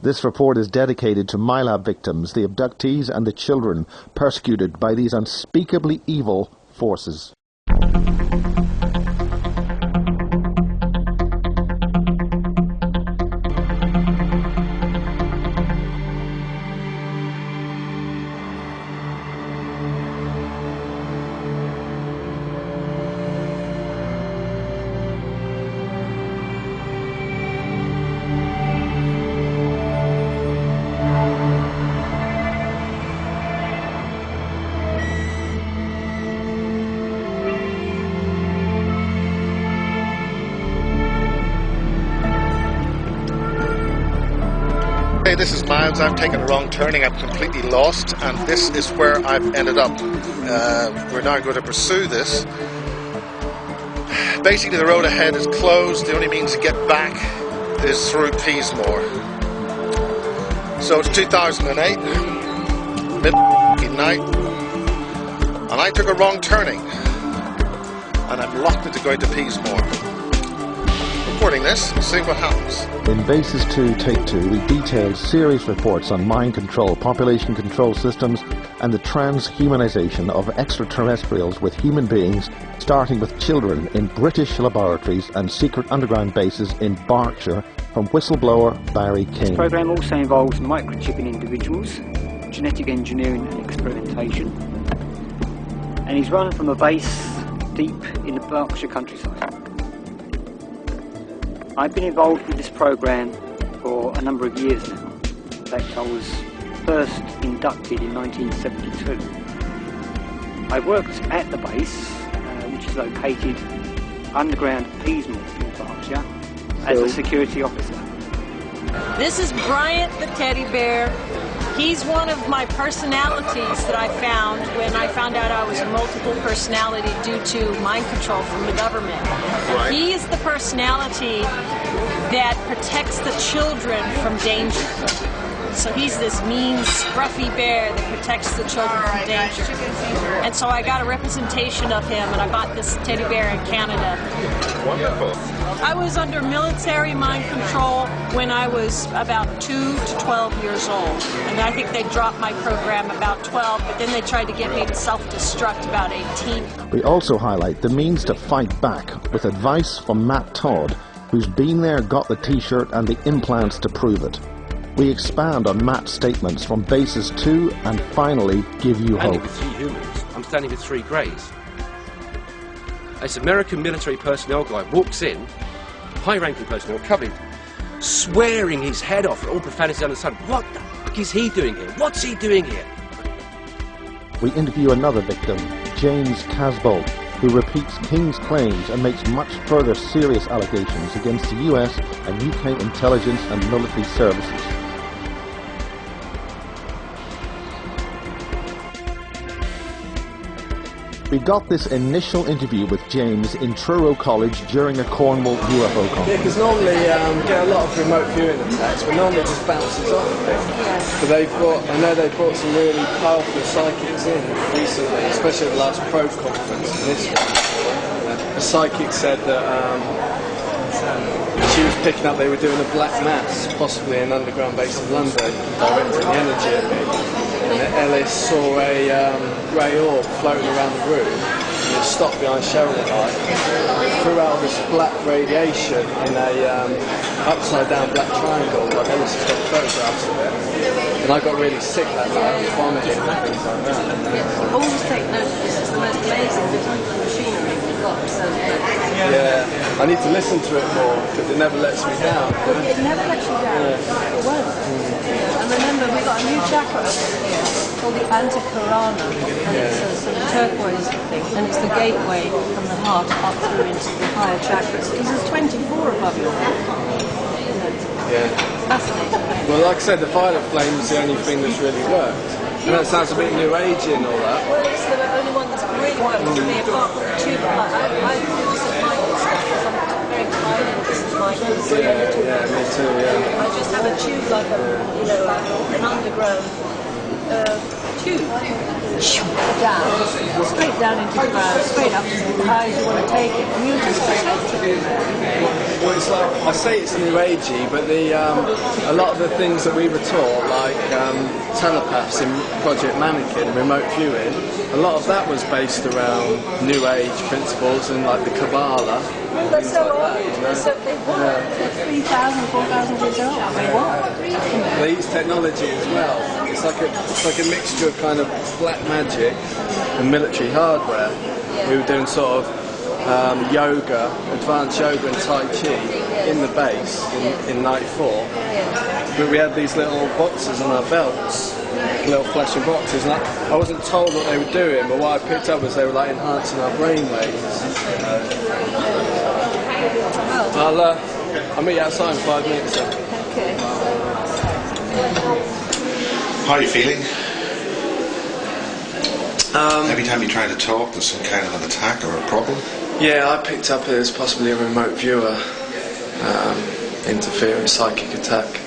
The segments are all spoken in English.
This report is dedicated to MILAB victims, the abductees and the children persecuted by these unspeakably evil forces. Hey, this is Miles. I've taken a wrong turning. I'm completely lost, and this is where I've ended up. We're now going to pursue this. Basically, the road ahead is closed. The only means to get back is through Peasemore. So it's 2008, midnight, and I took a wrong turning, and I'm locked into going to Peasemore. Recording this, see what happens. In Bases 2, Take 2, we detailed serious reports on mind control, population control systems, and the transhumanization of extraterrestrials with human beings, starting with children in British laboratories and secret underground bases in Berkshire, from whistleblower Barry King. This program also involves microchipping individuals, genetic engineering and experimentation, and is run from a base deep in the Berkshire countryside. I've been involved with this program for a number of years now. In fact, I was first inducted in 1972. I worked at the base, which is located underground at Peasemore in Berkshire, as a security officer. This is Bryant the teddy bear. He's one of my personalities that I found when I found out I was a multiple personality due to mind control from the government. Right. He is the personality that protects the children from danger. So he's this mean, scruffy bear that protects the children from danger. And so I got a representation of him, and I bought this teddy bear in Canada. Wonderful. I was under military mind control when I was about 2 to 12 years old. And I think they dropped my program about 12, but then they tried to get me to self-destruct about 18. We also highlight the means to fight back with advice from Matt Todd, who's been there, got the t-shirt and the implants to prove it. We expand on Matt's statements from Bases 2 and finally give you hope. I'm standing with 3 humans. I'm standing with 3 greys. This American military personnel guy walks in, high-ranking personnel, covered, swearing his head off at all profanity under the sun. What the fuck is he doing here? What's he doing here? We interview another victim, James Casbolt, who repeats King's claims and makes much further serious allegations against the US and UK intelligence and military services. We got this initial interview with James in Truro College during a Cornwall UFO conference. Yeah, because normally we get a lot of remote viewing attacks, but normally it just bounces off a bit. But I know they've brought some really powerful psychics in recently, especially at the last probe conference in this one. A psychic said that she was picking up they were doing a black mass, possibly in an underground base in London, directing the energy at me. And Ellis saw a grey orb floating around the room, and it stopped behind Sherrill Light, threw out this black radiation in a upside down black triangle, like Ellis has got photographs of it. And I got really sick that night, vomiting and things like that. Always take note of this, it's the most amazing bit of machinery we've got. Yeah, I need to listen to it more, because it never lets me down. It never lets you down, it won't. And remember, we've got a new chakra here called the Antakarana, and it's a sort of turquoise thing, and it's the gateway from the heart up through into the higher chakras, because there's 24 above your head. Yeah. Fascinating. Well, like I said, the violet flame is the only thing that's really worked. And that sounds a bit new agey and all that. Well, it's the only one that's really worked for me, apart from the tube. I do this at Michael's stuff, because I'm very violent. This is Michael's. Yeah, me too, yeah. I just have a tube like an underground tube. Down, straight down into the ground, straight up as high as you want to take it. And you just protect it. Well, it's like, I say it's new agey, but a lot of the things that we were taught, like telepaths in Project Mannequin, remote viewing, a lot of that was based around new age principles and like the Kabbalah. Well, they're so old. They what? 3,000, 4,000 years old. They what? They use technology as well. It's like a mixture of kind of black magic and military hardware. We were doing sort of yoga, advanced yoga and Tai Chi in the base in night 4. But we had these little boxes on our belts, little flashing boxes, and I wasn't told what they were doing, but what I picked up was they were like enhancing our brain waves. I'll meet you outside in 5 minutes. Okay. How are you feeling? Every time you try to talk, there's some kind of an attack or a problem? Yeah, I picked up as possibly a remote viewer interfering psychic attack.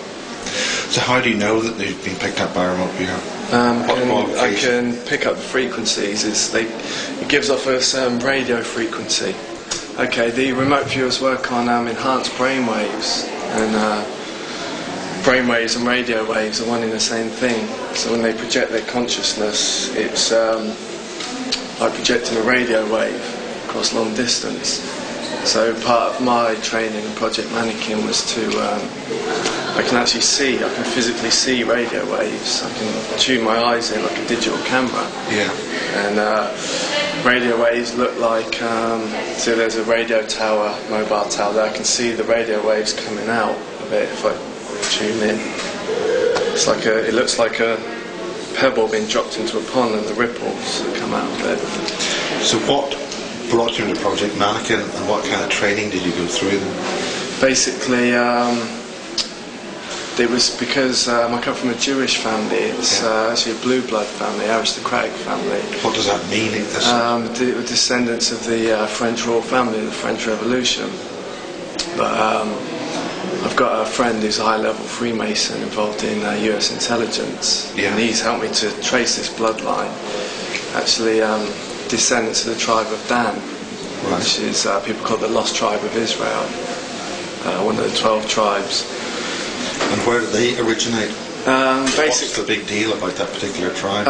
So how do you know that they've been picked up by a remote viewer? I can pick up the frequencies. It gives off a certain radio frequency. Okay, the remote viewers work on enhanced brain waves, and brain waves and radio waves are one and the same thing. So when they project their consciousness, it's like projecting a radio wave across long distance. So part of my training in Project Mannequin was to, I can actually see, I can physically see radio waves. I can tune my eyes in like a digital camera. Yeah. And radio waves look like, so there's a radio tower, mobile tower, there I can see the radio waves coming out of it if I tune in. It's like it looks like a pebble being dropped into a pond and the ripples that come out of it. So what brought you into Project Mannequin, and what kind of training did you go through then? Basically, it was because I come from a Jewish family. It's actually a blue blood family, aristocratic family. What does that mean? The descendants of the French royal family, the French Revolution. But I've got a friend who's a high-level Freemason involved in US intelligence, and he's helped me to trace this bloodline. Actually, descendants of the tribe of Dan, which is people call the Lost Tribe of Israel, one of the 12 tribes. And where did they originate? What's the big deal about that particular tribe?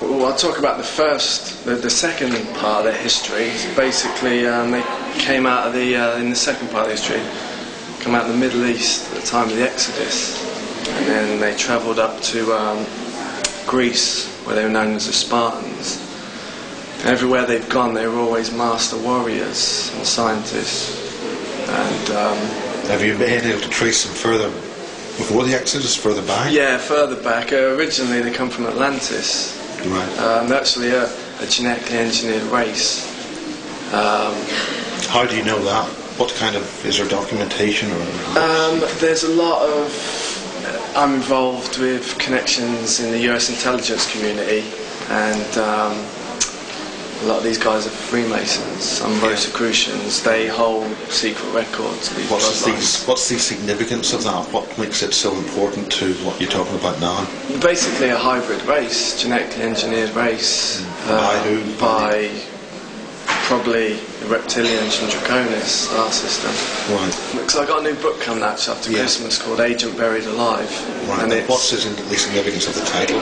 Well, I'll talk about the second part of their history. Basically, they came out of in the second part of the history, come out of the Middle East at the time of the Exodus, and then they travelled up to Greece, where they were known as the Spartans. Everywhere they've gone, they were always master warriors and scientists. And have you been able to trace them further before the Exodus, further back? Yeah, further back. Originally, they come from Atlantis. Right. They're actually a genetically engineered race. How do you know that? What kind of, is there documentation or? There's a lot of. I'm involved with connections in the US intelligence community, and a lot of these guys are Freemasons, some Rosicrucians. They hold secret records of these bloodlines. What's the significance of that? What makes it so important to what you're talking about now? Basically a hybrid race, genetically engineered race. By who? By probably the reptilians and Draconis star system. Right. Because I got a new book coming out after Christmas called Agent Buried Alive. Right. And what's the significance of the title?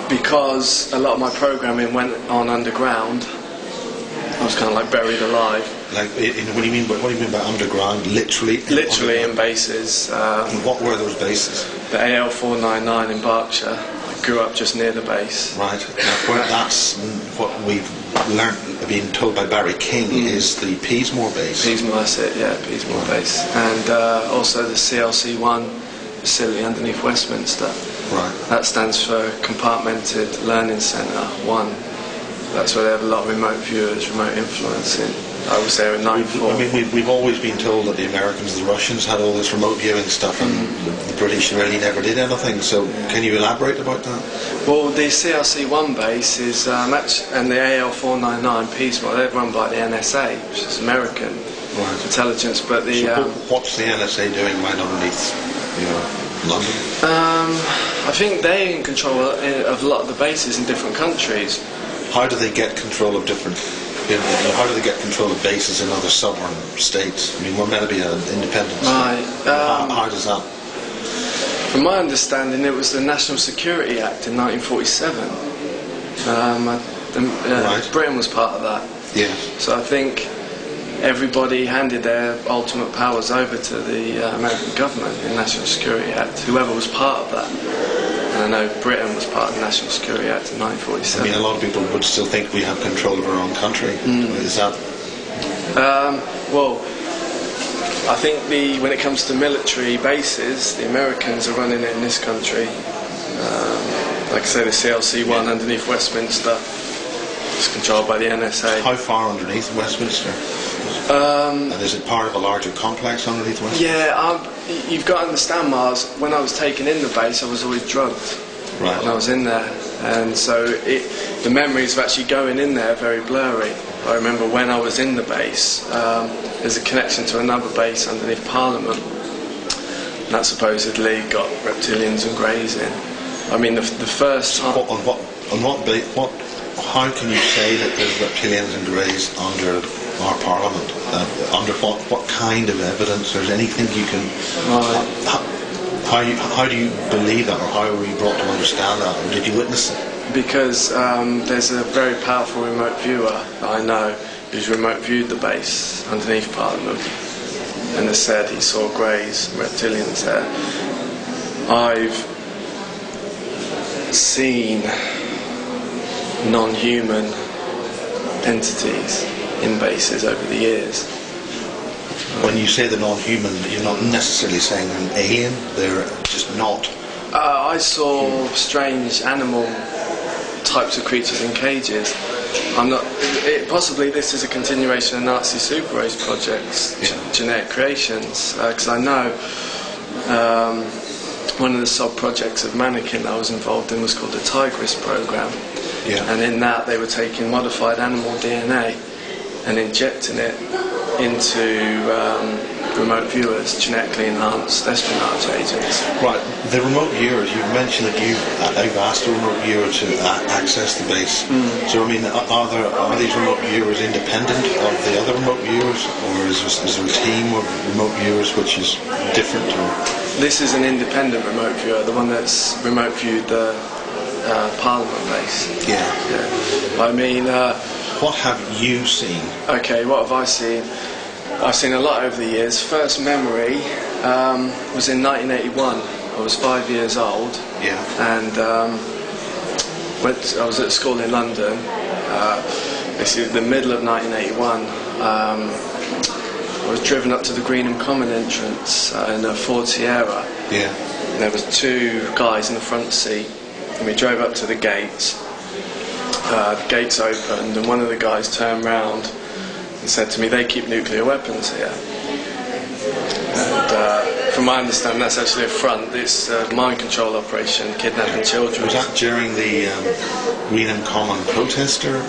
Because a lot of my programming went on underground. I was kind of like buried alive. Like, what do you mean by underground? Literally? Literally in bases. And what were those bases? The AL499 in Berkshire. I grew up just near the base. Right. Now, that's what we've learned, being told by Barry King, is the Peasemore base. Peasemore, that's it, yeah, Peasemore base. And also the CLC1 facility underneath Westminster. Right. That stands for Compartmented Learning Centre 1. That's where they have a lot of remote viewers, remote influencing. I was there in 94. I mean, we've always been told that the Americans, the Russians had all this remote viewing stuff, and the British really never did anything. So, can you elaborate about that? Well, the CLC1 base is, and the AL499 Peasemore, they're run by the NSA, which is American intelligence. But the what's the NSA doing right underneath, London? I think they're in control of a lot of the bases in different countries. How do they get control of different How do they get control of bases in other sovereign states? I mean, we're meant to be an independent state. Right. How does that? From my understanding, it was the National Security Act in 1947. Right. Britain was part of that. Yes. So I think everybody handed their ultimate powers over to the American government in the National Security Act, whoever was part of that. And I know Britain was part of the National Security Act in 1947. I mean, a lot of people would still think we have control of our own country. Is that? Well, I think when it comes to military bases, the Americans are running it in this country. Like I say, the CLC-1 underneath Westminster is controlled by the NSA. How far underneath Westminster? And is it part of a larger complex underneath Westminster? Yeah, you've got to understand, Mars, when I was taken in the base, I was always drugged. Right. When I was in there. And so the memories of actually going in there are very blurry. I remember when I was in the base, there's a connection to another base underneath Parliament. And that supposedly got reptilians and greys in. I mean, the first time... How can you say that there's reptilians and greys under our Parliament? Under what kind of evidence? There's anything you can... How do you believe that, or how were you brought to understand that, or did you witness it? Because there's a very powerful remote viewer that I know who's remote viewed the base underneath Parliament, and has said he saw greys, reptilians there. I've seen non-human entities in bases over the years. When you say the non-human, you're not necessarily saying an alien, they're just not. I saw strange animal types of creatures in cages. Possibly this is a continuation of Nazi super race projects, genetic creations, because I know one of the sub-projects of Mannequin I was involved in was called the Tigris program. Yeah. And in that they were taking modified animal DNA and injecting it into remote viewers, genetically enhanced espionage agents. Right, the remote viewers, you've mentioned that you've asked a remote viewer to access the base. So, I mean, are these remote viewers independent of the other remote viewers, or is there a team of remote viewers which is different? Or? This is an independent remote viewer, the one that's remote viewed the Parliament base. Yeah. I mean... what have you seen? Okay, what have I seen? I've seen a lot over the years. First memory was in 1981. I was 5 years old. Yeah. And I was at school in London. This is the middle of 1981. I was driven up to the Greenham Common entrance in a Ford Sierra. Yeah. And there was two guys in the front seat, and we drove up to the gates. The gates opened, and one of the guys turned round and said to me, "They keep nuclear weapons here." And from my understanding, that's actually a front. It's a mind control operation, kidnapping children. Was that during the Greenham Common protester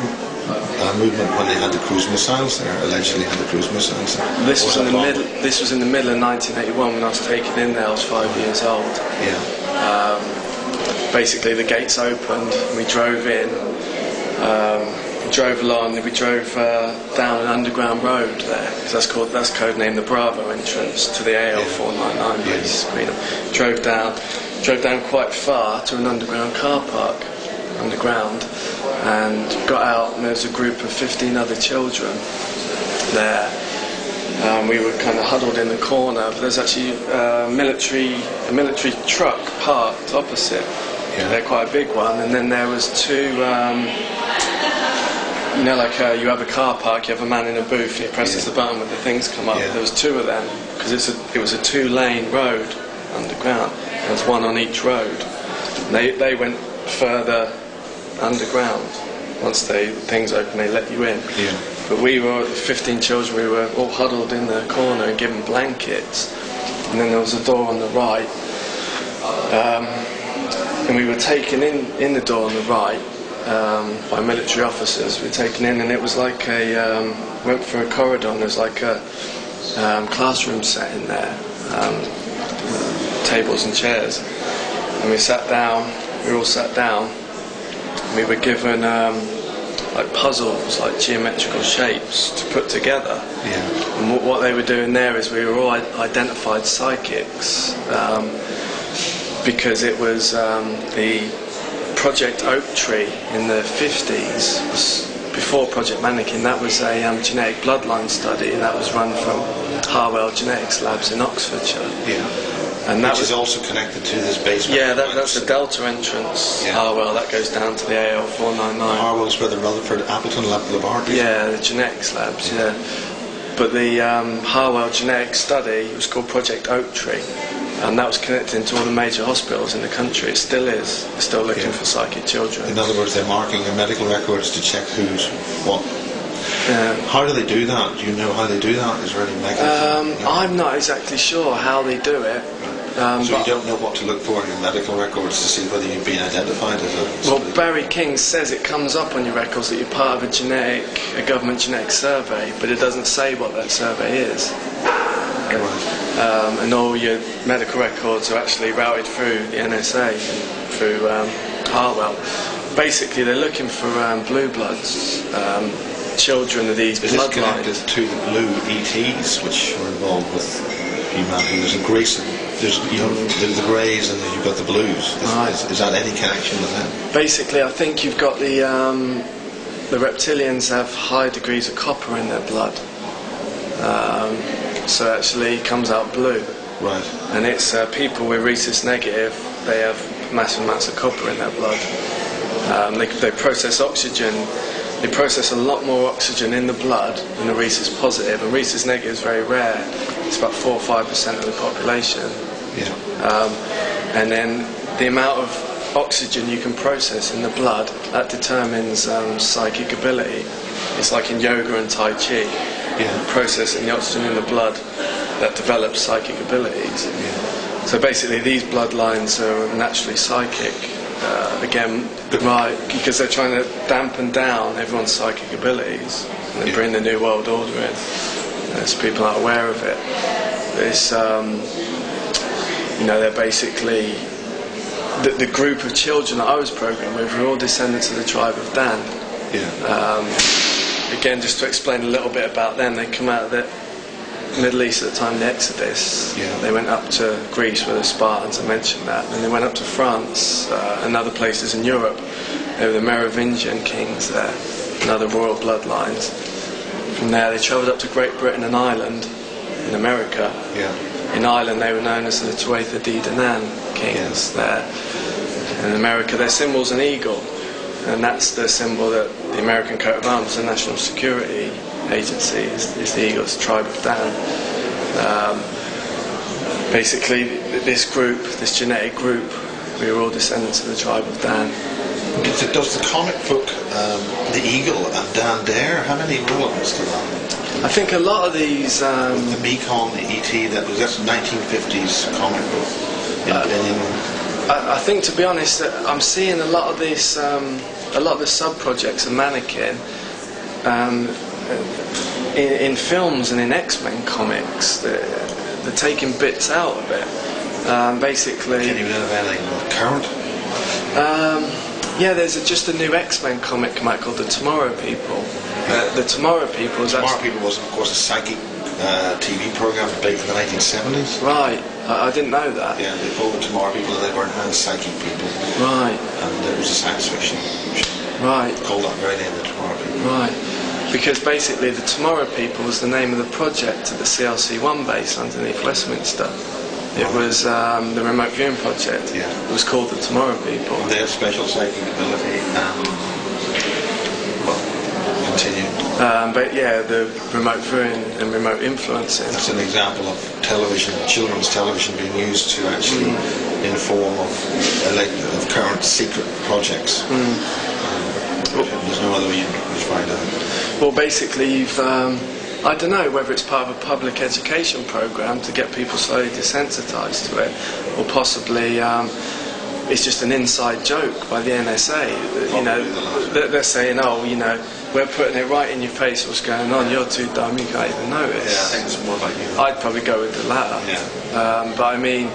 movement when they had the cruise missiles there? Allegedly had the cruise missiles there. This was in the middle. This was in the middle of 1981 when I was taken in there. I was 5 years old. Yeah. Basically, the gates opened. We drove in. We drove along. We drove down an underground road there. That's codenamed the Bravo entrance to the AL 499 base. Drove down quite far to an underground car park, underground, and got out. And there was a group of 15 other children there. We were kind of huddled in the corner. But there's actually a military truck parked opposite. Yeah. They're quite a big one. And then there was two. You know, like you have a car park, you have a man in a booth, and he presses the button when the things come up. Yeah. There was two of them because it was a two-lane road underground. There was one on each road. And they went further underground. Once things opened, they let you in. Yeah. But we were 15 children. We were all huddled in the corner and given blankets. And then there was a door on the right, and we were taken in the door on the right. By military officers. We were taken in, and it was like went through a corridor, and there's like a classroom set in there, tables and chairs, and we sat down. We all sat down. And we were given like puzzles, like geometrical shapes to put together. Yeah. And what they were doing there is we were all identified psychics, because it was the Project Oak Tree in the 50s, was before Project Mannequin. That was a genetic bloodline study, and that was run from Harwell Genetics Labs in Oxfordshire. Yeah. And that Which is also connected to this basement. Yeah, that's the Delta entrance. Yeah. Harwell, that goes down to the AL 499. Harwell's where the Rutherford Appleton laboratory. Yeah, the genetics labs. Yeah. But the Harwell genetic study was called Project Oak Tree, and that was connected into all the major hospitals in the country. It still is. They're still looking for psychic children. In other words, they're marking their medical records to check who's what. How do they do that? Do you know how they do that? Is there any mechanism? I'm not exactly sure how they do it. So you don't know what to look for in your medical records to see whether you've been identified as a... Well, Barry King says it comes up on your records that you're part of a government genetic survey, but it doesn't say what that survey is. And all your medical records are actually routed through the NSA, through Harwell. Basically, they're looking for blue bloods, children of these bloodlines. Is this connected to the blue ETs, which were involved with humanity? There's a Greece, there's the greys, and then you've got the blues. Is that any connection with them? Basically, I think you've got the reptilians have high degrees of copper in their blood. So actually it comes out blue. Right. And it's people with rhesus negative, they have massive amounts of copper in their blood. They process oxygen. They process a lot more oxygen in the blood than the rhesus positive, and rhesus negative is very rare. It's about 4 or 5% of the population. Yeah. And then the amount of oxygen you can process in the blood, that determines psychic ability. It's like in yoga and Tai Chi. Yeah. Processing the oxygen in the blood that develops psychic abilities. Yeah. So basically these bloodlines are naturally psychic. Again, right, because they're trying to dampen down everyone's psychic abilities and they bring the New World Order in. So people aren't aware of it. It's, they're basically the group of children that I was programmed with were all descendants of the tribe of Dan. Yeah. Again, just to explain a little bit about them, they come out of the Middle East at the time of the Exodus. Yeah. They went up to Greece with the Spartans, I mentioned that, and they went up to France and other places in Europe. They were the Merovingian kings there, and other royal bloodlines. From there they travelled up to Great Britain and Ireland in America. Yeah. In Ireland they were known as the Tuatha De Danann kings there. In America their symbol's an eagle, and that's the symbol that the American coat of arms, the national security agency, is the eagle, it's the tribe of Dan. Basically this group, this genetic group, we were all descendants of the tribe of Dan. Does the comic book The Eagle and Dan Dare have any relevance to that? I think a lot of these... the Mekong, the E.T., that's a 1950s comic book. I think, to be honest, I'm seeing a lot of this, a lot of the sub-projects of Mannequin in films and in X-Men comics. They're taking bits out of it. Basically... Can you know of anything current? Yeah, there's just a new X-Men comic come out called The Tomorrow People. The Tomorrow People is Tomorrow People was, of course, a psychic TV program back in the 1970s. Right, I didn't know that. Yeah, they called the Tomorrow People and they weren't psychic people. Right. And it was a science fiction show. Right. Called that very name, the Tomorrow People. Right. Because basically the Tomorrow People was the name of the project at the CLC-1 base underneath Westminster. It was the remote viewing project. Yeah. It was called the Tomorrow People. They have special psychic ability. Continue. But yeah, the remote viewing and remote influencing. That's an example of television, children's television, being used to actually inform of current secret projects. There's no other way you find out. Well, basically, you've. I don't know whether it's part of a public education program to get people slowly desensitised to it, or possibly it's just an inside joke by the NSA. They're saying, we're putting it right in your face what's going on, you're too dumb, you can't even notice. Yeah, I think it's more like you. I'd probably go with the latter. Yeah. But I mean,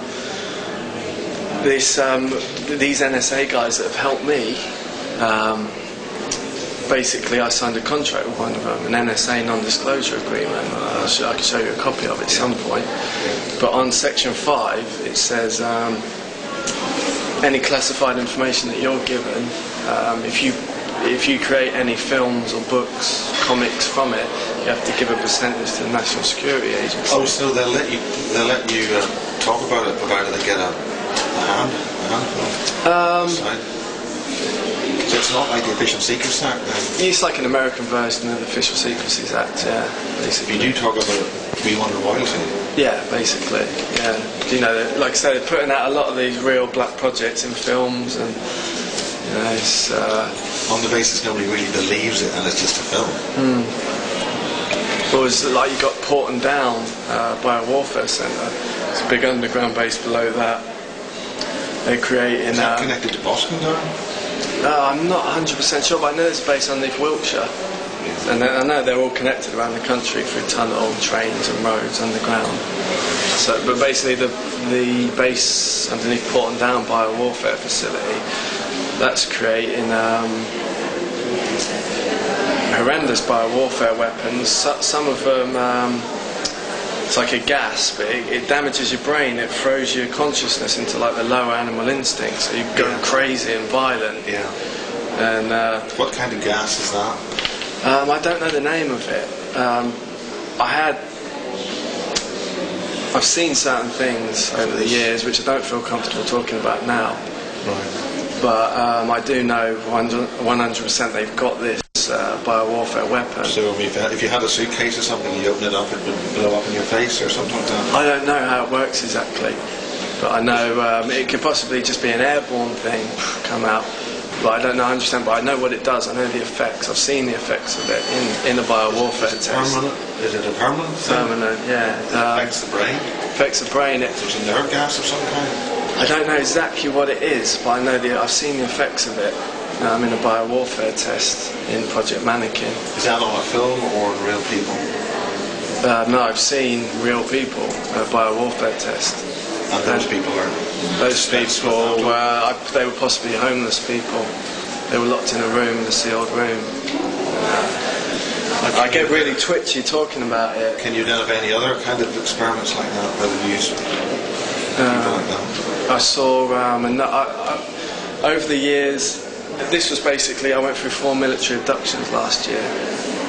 these NSA guys that have helped me, basically I signed a contract with one of them, an NSA non-disclosure agreement. I can show you a copy of it at some point. But on section 5 it says any classified information that you're given, if you create any films or books, comics from it, you have to give a percentage to the National Security Agency. Oh, so they'll let you talk about it, provided they get a handful. So it's not like the Official Secrets Act then? It's like an American version of the Official Secrecies Act, yeah, basically. If you do talk about it, we want a royalty. Yeah, basically, yeah. You know, like I said, they're putting out a lot of these real black projects in films, and you know, it's on the basis nobody really believes it, and it's just a film. Well, it's like you got Porton Down Biowarfare Centre. It's a big underground base below that. They're creating. Is that connected to Boston Down? I'm not 100% sure, but I know it's based underneath Wiltshire. And I know they're all connected around the country through tunnel, trains and roads underground. So, but basically the base underneath Porton Down Biowarfare Facility, that's creating horrendous biowarfare weapons. Some of them, it's like a gas, but it damages your brain. It throws your consciousness into like the lower animal instincts, so you go crazy and violent. Yeah. And what kind of gas is that? I don't know the name of it. I've seen certain things over the years which I don't feel comfortable talking about now. Right. But I do know 100% they've got this biowarfare weapon. So if you had a suitcase or something, you open it up, it would blow up in your face or something like that? I don't know how it works exactly, but I know it could possibly just be an airborne thing come out. But I don't know 100%, but I know what it does. I know the effects. I've seen the effects of it in a biowarfare test. Permanent? Is it a permanent thing? Permanent, yeah. It affects the brain? Affects the brain. So it's a nerve gas of some kind? I don't know exactly what it is, but I know I've seen the effects of it in a biowarfare test in Project Mannequin. Is that on a film or on real people? No, I've seen real people biowarfare test. And those people are... Those people they were possibly homeless people. They were locked in a room, in a sealed room. I get really twitchy talking about it. Can you identify any other kind of experiments like that that have used people like that? I saw, over the years, this was basically, I went through 4 military abductions last year.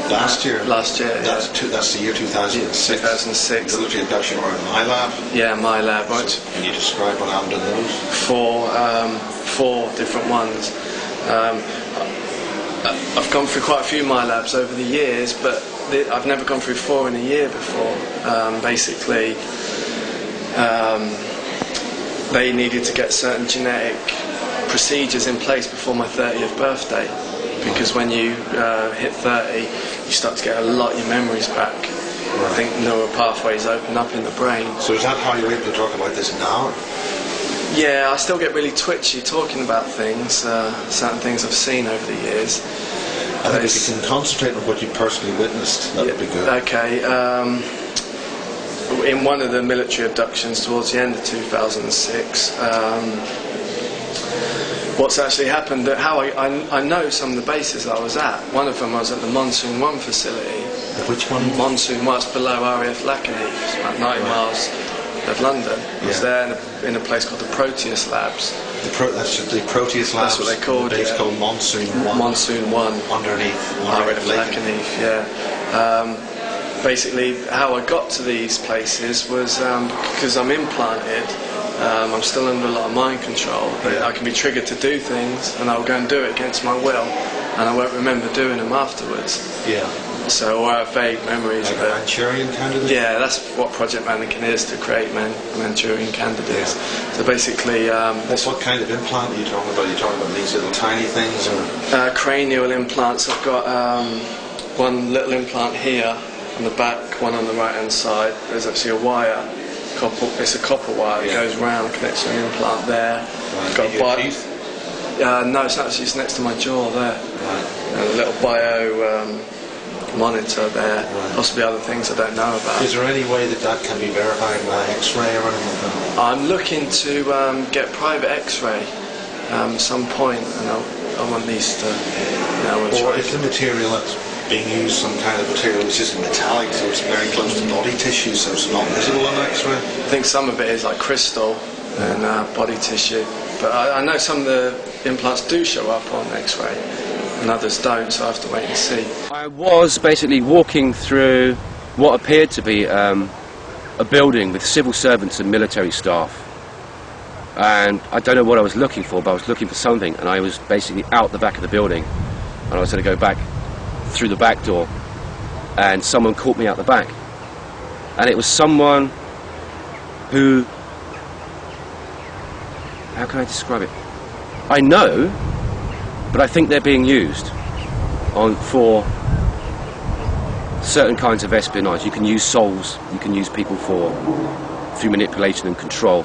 Last year? Last year, that's the year 2006? 2006. Military abduction or in MILAB? Yeah, MILAB. So can you describe what happened in those? 4 different ones. I've gone through quite a few MILABs over the years, but I've never gone through 4 in a year before. Basically, they needed to get certain genetic procedures in place before my 30th birthday. Because when you hit 30, you start to get a lot of your memories back. I think neural pathways open up in the brain. So is that how you're able to talk about this now? Yeah, I still get really twitchy talking about things, certain things I've seen over the years. I think if you can concentrate on what you personally witnessed, that would be good. Okay. In one of the military abductions towards the end of 2006, what's actually happened, how I know some of the bases I was at. One of them I was at the Monsoon 1 facility. Which one? Monsoon 1, it's below RAF Welford, it's about 90 miles of London. I was there in a place called the Proteus Labs. That's the Proteus Labs? That's what they called it. It's called Monsoon 1. Monsoon 1. Underneath RAF Welford, yeah. Basically, how I got to these places was because I'm implanted. I'm still under a lot of mind control. I can be triggered to do things, and I'll go and do it against my will, and I won't remember doing them afterwards. Yeah. So I have vague memories of it. Manchurian Candidates? Yeah, that's what Project Mannequin is, to create Manchurian Candidates. Yeah. So basically... what kind of implant are you talking about? Are you talking about these little tiny things? Or? Cranial implants. I've got one little implant here on the back, one on the right-hand side. There's actually a wire. It's a copper wire that goes round, connects to an implant there. Right. Got your teeth? No, it's actually next to my jaw there. Right. And a little bio monitor there. Right. Possibly other things I don't know about. Is there any way that can be verified by X-ray or anything like that? I'm looking to get private X-ray at some point, and I want these to Or is the material that's being used some kind of material which isn't metallic, so it's very close to body tissue, so it's not visible on X-ray? I think some of it is like crystal and body tissue, but I know some of the implants do show up on X-ray and others don't, so I have to wait and see. I was basically walking through what appeared to be a building with civil servants and military staff, and I don't know what I was looking for, but I was looking for something, and I was basically out the back of the building, and I was going to go back through the back door, and someone caught me out the back, and it was someone who, how can I describe it? I know, but I think they're being used for certain kinds of espionage. You can use souls, you can use people through manipulation and control.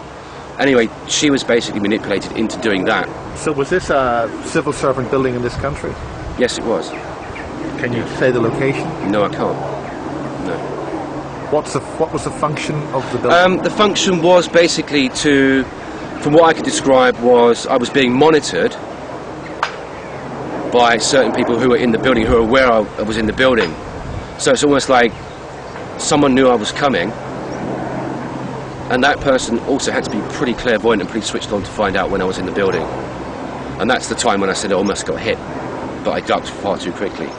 Anyway, she was basically manipulated into doing that. So was this a civil servant building in this country? Yes, it was. Can you say the location? No, I can't. No. What was the function of the building? The function was basically to, from what I could describe, was I was being monitored by certain people who were in the building, who were aware I was in the building. So it's almost like someone knew I was coming, and that person also had to be pretty clairvoyant and pretty switched on to find out when I was in the building. And that's the time when I said I almost got hit, but I ducked far too quickly.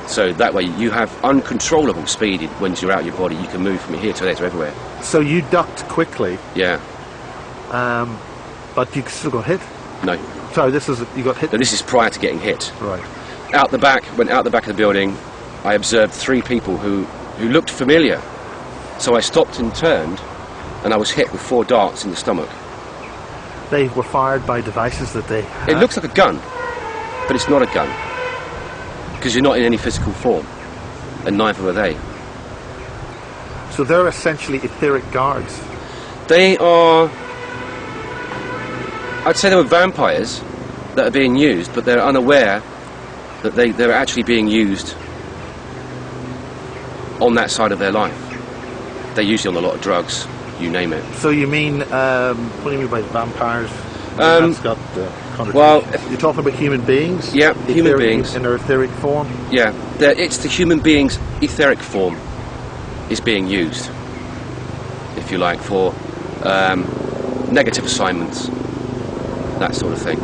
So that way you have uncontrollable speed when you're out of your body. You can move from here to there to everywhere. So you ducked quickly? Yeah. But you still got hit? No. Sorry, you got hit? No, this is prior to getting hit. Right. Went out the back of the building, I observed 3 people who looked familiar. So I stopped and turned, and I was hit with 4 darts in the stomach. They were fired by devices that they had? It looks like a gun, but it's not a gun, because you're not in any physical form, and neither are they. So they're essentially etheric guards? They are, I'd say they were vampires that are being used, but they're unaware that they're actually being used on that side of their life. They're usually on a lot of drugs, you name it. So you mean, what do you mean by vampires? That's got well, you're talking about human beings? Yeah, human beings. In their etheric form? Yeah, it's the human being's etheric form is being used, if you like, for negative assignments, that sort of thing.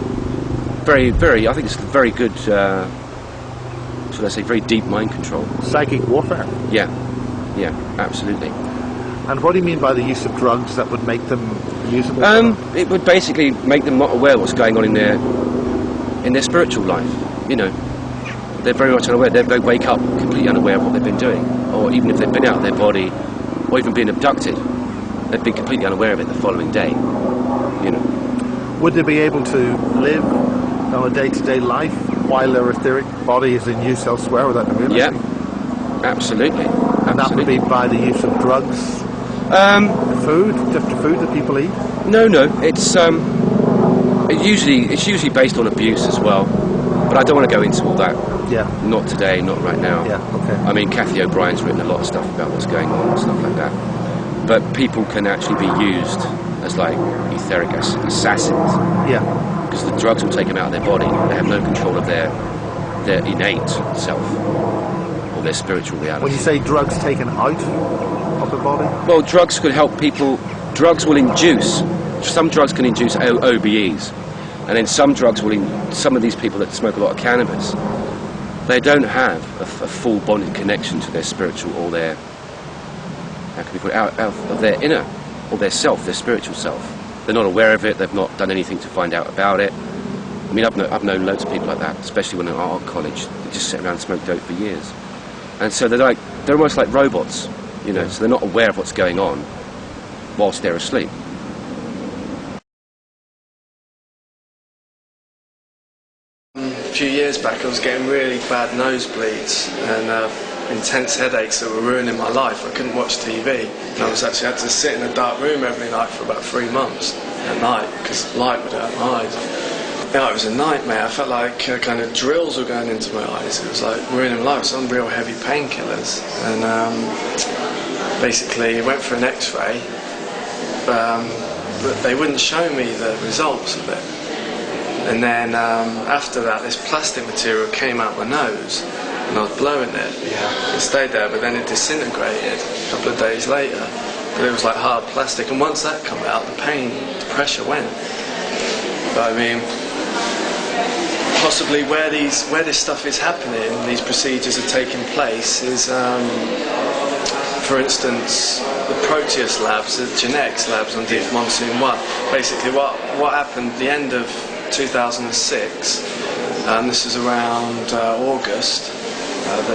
Very, very, I think it's very good, should I say, very deep mind control. Psychic warfare? Yeah, absolutely. And what do you mean by the use of drugs that would make them usable? It would basically make them not aware of what's going on in their spiritual life. You know, they're very much unaware. They wake up completely unaware of what they've been doing, or even if they've been out of their body, or even been abducted, they've been completely unaware of it the following day. You know. Would they be able to live on a day-to-day life while their etheric body is in use elsewhere without them realizing? Yeah, absolutely. And that would be by the use of drugs? Food? Just the food that people eat? No. It's usually based on abuse as well. But I don't want to go into all that. Yeah. Not today, not right now. Yeah, okay. I mean, Kathy O'Brien's written a lot of stuff about what's going on and stuff like that. But people can actually be used as like etheric assassins. Yeah. Because the drugs will take them out of their body. They have no control of their innate self or their spiritual reality. When you say drugs taken out of the body? Well, drugs could help people. Drugs will induce. Some drugs can induce OBEs, and then some drugs will. Some of these people that smoke a lot of cannabis, they don't have a full bonded connection to their spiritual or their, how can we put it, out of their inner or their self, their spiritual self. They're not aware of it. They've not done anything to find out about it. I mean, I've known loads of people like that, especially when they're at art college. They just sit around and smoke dope for years, and so they're almost like robots. You know, so they're not aware of what's going on whilst they're asleep. A few years back I was getting really bad nosebleeds and intense headaches that were ruining my life. I couldn't watch TV, and I was actually had to sit in a dark room every night for about 3 months at night because light would hurt my eyes. Yeah, it was a nightmare. I felt like kind of drills were going into my eyes. It was like ruining my life. Some real heavy painkillers, and basically I went for an X-ray, but they wouldn't show me the results of it. And then after that, this plastic material came out my nose, and I was blowing it. It stayed there, but then it disintegrated a couple of days later. But it was like hard plastic, and once that came out, the pain, the pressure went. But I mean, possibly where this stuff is happening, these procedures are taking place, is, for instance, the Proteus labs, the genetics labs on Deep Monsoon 1. Basically, what happened at the end of 2006, this is around August, that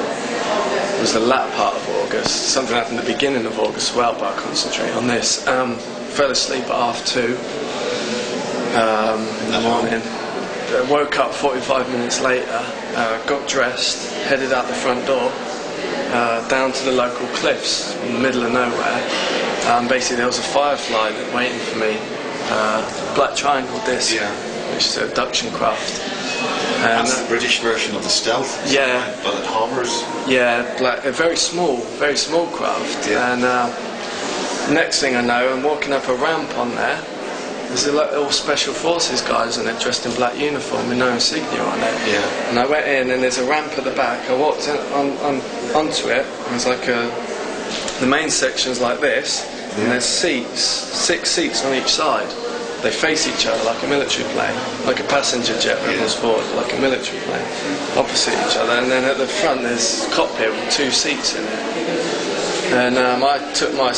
was the latter part of August. Something happened at the beginning of August as well, but I'll concentrate on this. Fell asleep at 2:30 in the morning. Woke up 45 minutes later, got dressed, headed out the front door, down to the local cliffs in the middle of nowhere. Basically, there was a firefly waiting for me, black triangle disc, which is a abduction craft. That's the British version of the Stealth. Yeah. But it hovers. Yeah, a very small craft. Yeah. And next thing I know, I'm walking up a ramp on there. There's all special forces guys on it, dressed in black uniform with no insignia on it. Yeah. And I went in, and there's a ramp at the back. I walked onto it. And it's like the main section's like this, and there's seats, 6 seats on each side. They face each other like a military plane, like a passenger jet rebels forward, like a military plane, opposite each other. And then at the front there's a cockpit with 2 seats in it. And I took my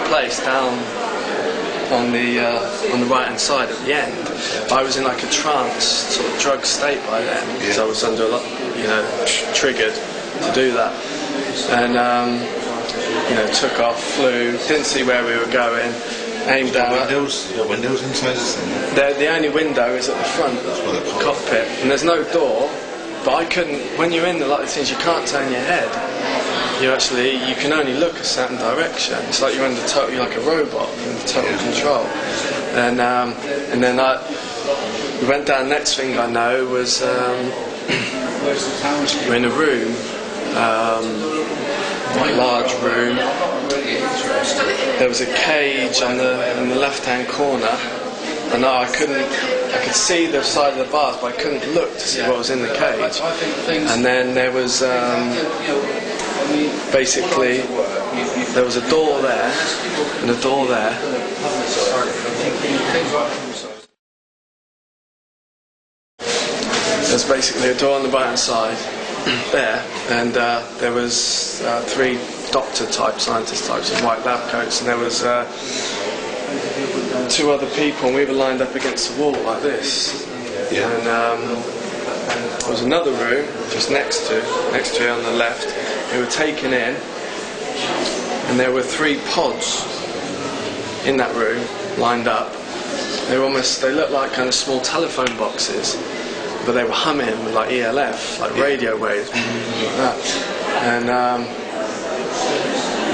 place down on the right hand side at the end. I was in like a trance, sort of drug state by then, because I was under a lot, triggered to do that. And took off, flew, didn't see where we were going. Aimed down. Windows inside this thing? The only window is at the front of the cockpit, and there's no door. But I couldn't. When you're in the lot of things, you can't turn your head. You can only look a certain direction. It's like you're like a robot in total control. And then we went down. Next thing I know was we're in a room, large room. There was a cage in the left-hand corner, and I could see the side of the bars, but I couldn't look to see what was in the cage. And then there was basically there was a door there and a door there. There's basically a door on the right-hand side there, and there was 3 doctor type, scientist types in white lab coats, and there was 2 other people, and we were lined up against the wall like this. Yeah. And there was another room just next to it on the left. We were taken in, and there were 3 pods in that room lined up. They looked like kind of small telephone boxes, but they were humming with like ELF, like radio waves, like that. And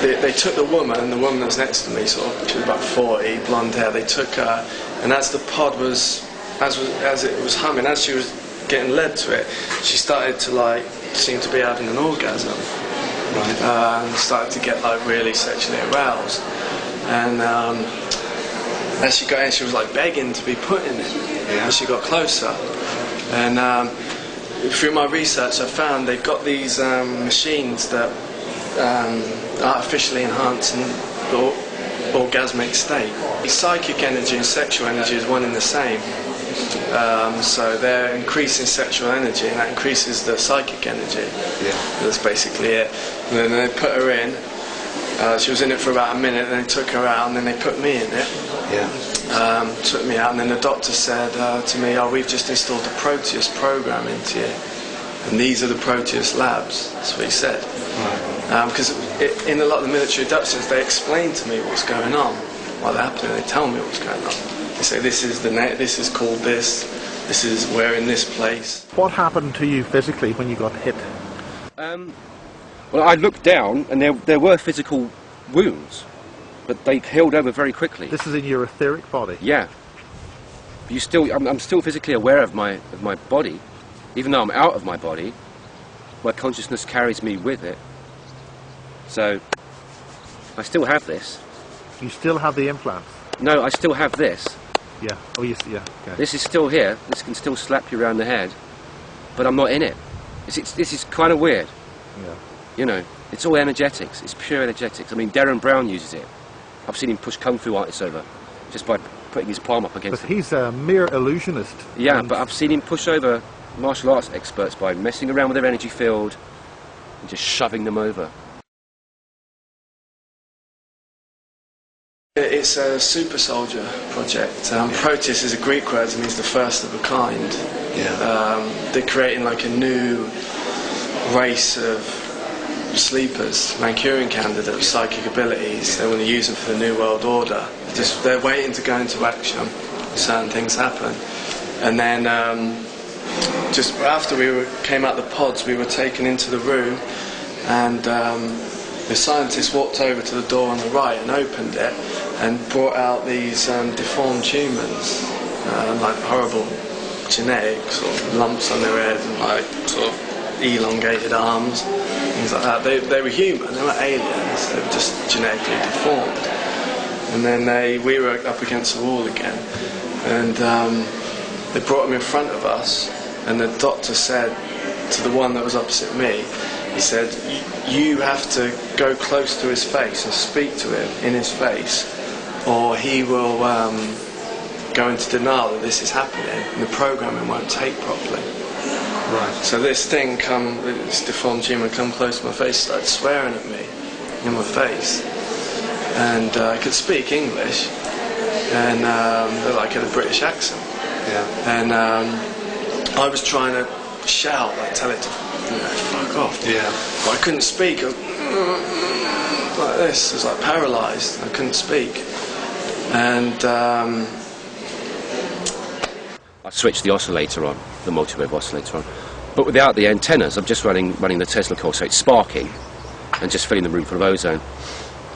they took the woman that was next to me, she was about 40, blonde hair. They took her, and as the pod was, as it was humming, as she was getting led to it, she started to seem to be having an orgasm, and started to get really sexually aroused. And as she got in, she was begging to be put in it. As she got closer, and through my research, I found they've got these machines that artificially enhance an orgasmic state. Psychic energy and sexual energy is one and the same. So they're increasing sexual energy, and that increases the psychic energy. That's basically it. And then they put her in. She was in it for about a minute, then they took her out, and then they put me in it. Took me out, and then the doctor said to me, we've just installed the Proteus program into you, and these are the Proteus labs. That's what he said. Because in a lot of the military abductions, they explain to me what's going on while they're happening. They tell me what's going on. They say, this is called this is, we're in this place. What happened to you physically when you got hit? Well, I looked down, and there were physical wounds, but they healed over very quickly. This is in your etheric body? Yeah. I'm still physically aware of my body, even though I'm out of my body. My consciousness carries me with it. So, I still have this. You still have the implants? No, I still have this. Yeah. Oh, yes. Yeah. Okay. This is still here. This can still slap you around the head, but I'm not in it. This is kind of weird. Yeah. You know, it's all energetics. It's pure energetics. I mean, Darren Brown uses it. I've seen him push kung fu artists over just by putting his palm up against But it. he's a mere illusionist. Yeah, but I've seen him push over martial arts experts by messing around with their energy field and just shoving them over. It's a super soldier project. Proteus is a Greek word and means the first of a kind. Yeah. They're creating like a new race of sleepers, Manchurian Candidates, psychic abilities. They want to use them for the New World Order. They're waiting to go into action. Certain things happen. And then just after we came out the pods, we were taken into the room, and the scientists walked over to the door on the right and opened it and brought out these deformed humans, like horrible genetics or lumps on their head and like sort of elongated arms, things like that. They were human, they weren't aliens, they were just genetically deformed. And then we were up against the wall again, and they brought them in front of us, and the doctor said to the one that was opposite me, he said, you have to go close to his face and speak to him in his face, or he will go into denial that this is happening and the programming won't take properly. Right. So this deformed human come close to my face, started swearing at me in my face, and I could speak English, and like I had a British accent. Yeah. And I was trying to shout, like tell it to fuck off. Yeah. But I couldn't speak. I was like this. I was like paralysed. I couldn't speak. And I switched the oscillator on, the multi-wave oscillator on, but without the antennas. I'm just running the Tesla coil, so it's sparking and just filling the room full of ozone.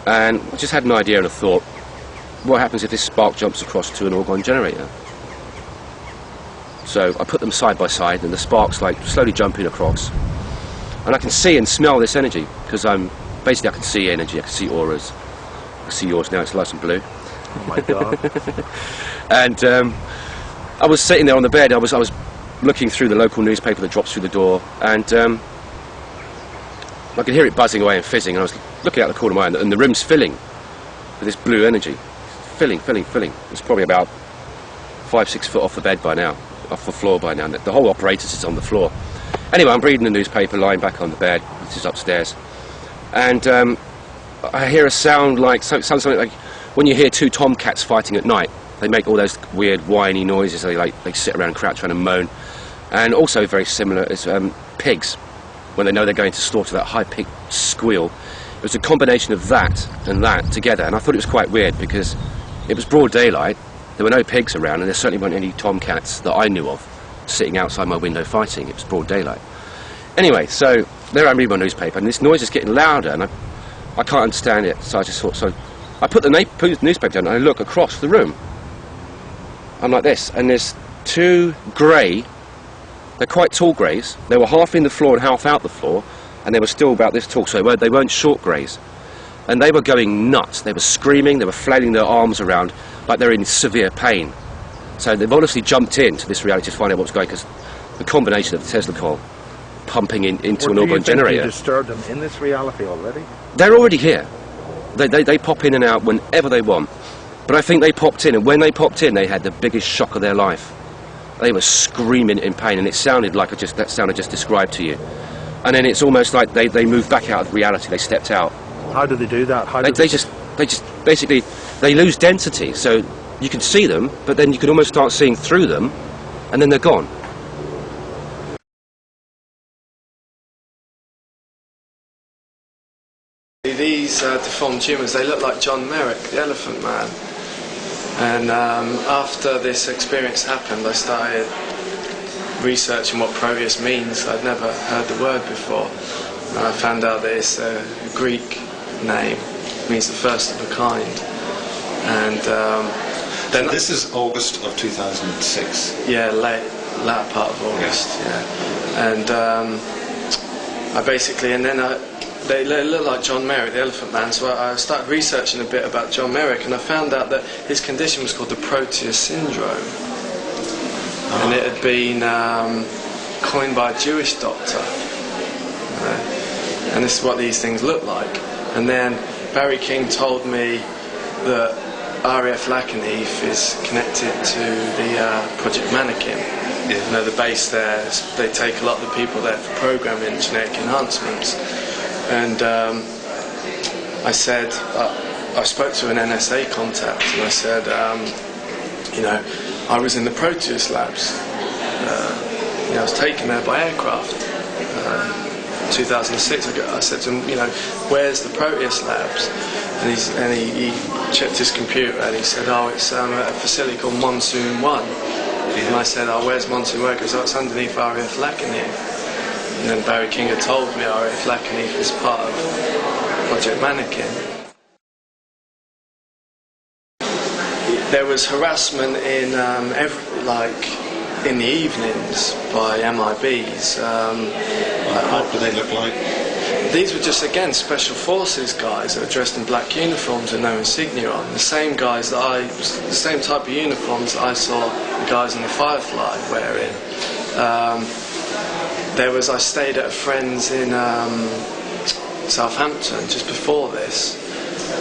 And I just had an idea and a thought: what happens if this spark jumps across to an orgone generator? So I put them side by side, and the sparks like slowly jumping across, and I can see and smell this energy, because I can see energy, I can see auras. I see yours now; it's nice and blue. Oh my God. And I was sitting there on the bed. I was looking through the local newspaper that drops through the door, and I could hear it buzzing away and fizzing. And I was looking out the corner of my eye, and the room's filling with this blue energy, filling. It's probably about 5-6 foot off the bed by now, off the floor by now. The whole apparatus is on the floor. Anyway, I'm reading the newspaper, lying back on the bed. This is upstairs, and I hear a sound like something like when you hear two tomcats fighting at night. They make all those weird whiny noises. They sit around, crouch around and moan. And also very similar is pigs, when they know they're going to slaughter, that high-pitched squeal. It was a combination of that and that together, and I thought it was quite weird because it was broad daylight, there were no pigs around, and there certainly weren't any tomcats that I knew of sitting outside my window fighting. It was broad daylight. Anyway, so there I'm reading my newspaper, and this noise is getting louder, and I can't understand it, so I just thought, so I put the newspaper down and I look across the room. I'm like this, and there's two grey, they're quite tall greys. They were half in the floor and half out the floor, and they were still about this tall, so they weren't short greys. And they were going nuts. They were screaming, they were flailing their arms around like they're in severe pain. So they've honestly jumped into this reality to find out what's going, because the combination of the Tesla coil pumping into an orgone generator. You disturbed them in this reality already? They're already here. They pop in and out whenever they want. But I think they popped in, and when they popped in, they had the biggest shock of their life. They were screaming in pain, and it sounded like that sound I just described to you. And then it's almost like they moved back out of reality. They stepped out. How do they do that? They just basically, they lose density. So you can see them, but then you can almost start seeing through them, and then they're gone. These deformed humans, they look like John Merrick, the Elephant Man. And after this experience happened, I started researching what Proteus means. I'd never heard the word before. And I found out that it's a Greek name, it means the first of a kind. And then So this is August of 2006. Yeah, latter part of August. Yeah. And I basically, and then they look like John Merrick, the Elephant Man, so I started researching a bit about John Merrick, and I found out that his condition was called the Proteus syndrome, and it had been coined by a Jewish doctor, and this is what these things look like. And then Barry King told me that RAF Welford is connected to the Project Mannequin. You know, the base there, they take a lot of the people there for programming and genetic enhancements. And I said, I spoke to an NSA contact, and I said, you know, I was in the Proteus labs. You know, I was taken there by aircraft. 2006, I said to him, you know, where's the Proteus labs? And he checked his computer and he said, oh, it's a facility called Monsoon 1. And I said, oh, where's Monsoon 1? Because it's underneath RAF Welford. And then Barry King had told me RAF Welford was part of Project Mannequin. There was harassment in in the evenings by MIBs. What do they look like? These were just, again, special forces guys that were dressed in black uniforms with no insignia on. The same guys the same type of uniforms that I saw the guys in the Firefly wearing. I stayed at a friend's in Southampton just before this,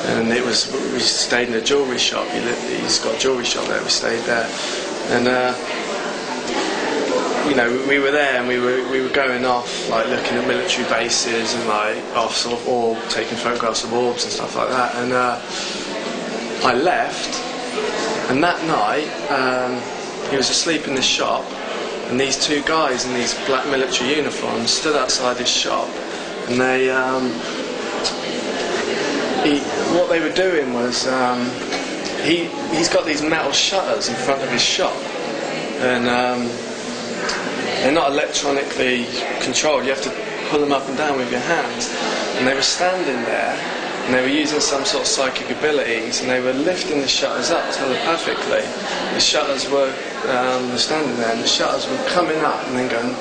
and we stayed in a jewellery shop. He's got a jewellery shop there. We stayed there, and you know, we were there and we were going off, like looking at military bases and like off sort of orb, taking photographs of orbs and stuff like that. And I left, and that night he was asleep in the shop, and these two guys in these black military uniforms stood outside his shop, and they what they were doing was he's got these metal shutters in front of his shop, and they're not electronically controlled. You have to pull them up and down with your hands. And they were standing there, and they were using some sort of psychic abilities, and they were lifting the shutters up telepathically. The shutters were standing there, and the shutters were coming up and then going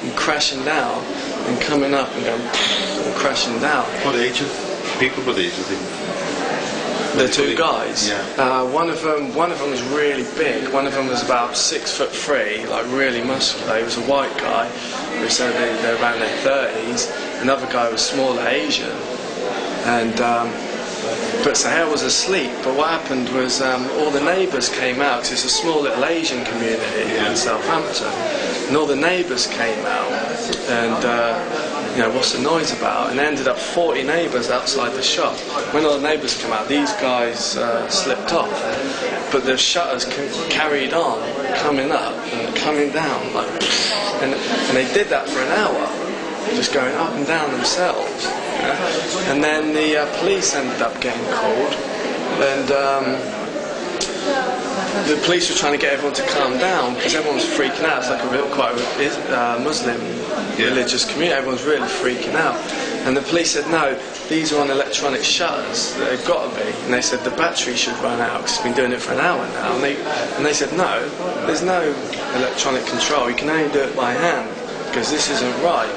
and crashing down, and coming up and going and crashing down. What age of people were these? The two guys. Yeah. One of them was really big. One of them was about 6'3", like really muscular. He was a white guy. So they're around their 30s. Another guy was smaller, Asian. And but Sahel was asleep. But what happened was all the neighbours came out, because it's a small little Asian community in Southampton. And all the neighbours came out, and you know, what's the noise about? And there ended up 40 neighbours outside the shop. When all the neighbours came out, these guys slipped off, but the shutters carried on coming up and coming down, like, and they did that for an hour, just going up and down themselves. And then the police ended up getting called, and the police were trying to get everyone to calm down because everyone was freaking out. It's like quite a Muslim religious community. Everyone's really freaking out. And the police said, no, these are on electronic shutters. They've got to be. And they said the battery should run out because it's been doing it for an hour now. And they said, no, there's no electronic control. You can only do it by hand because this isn't right.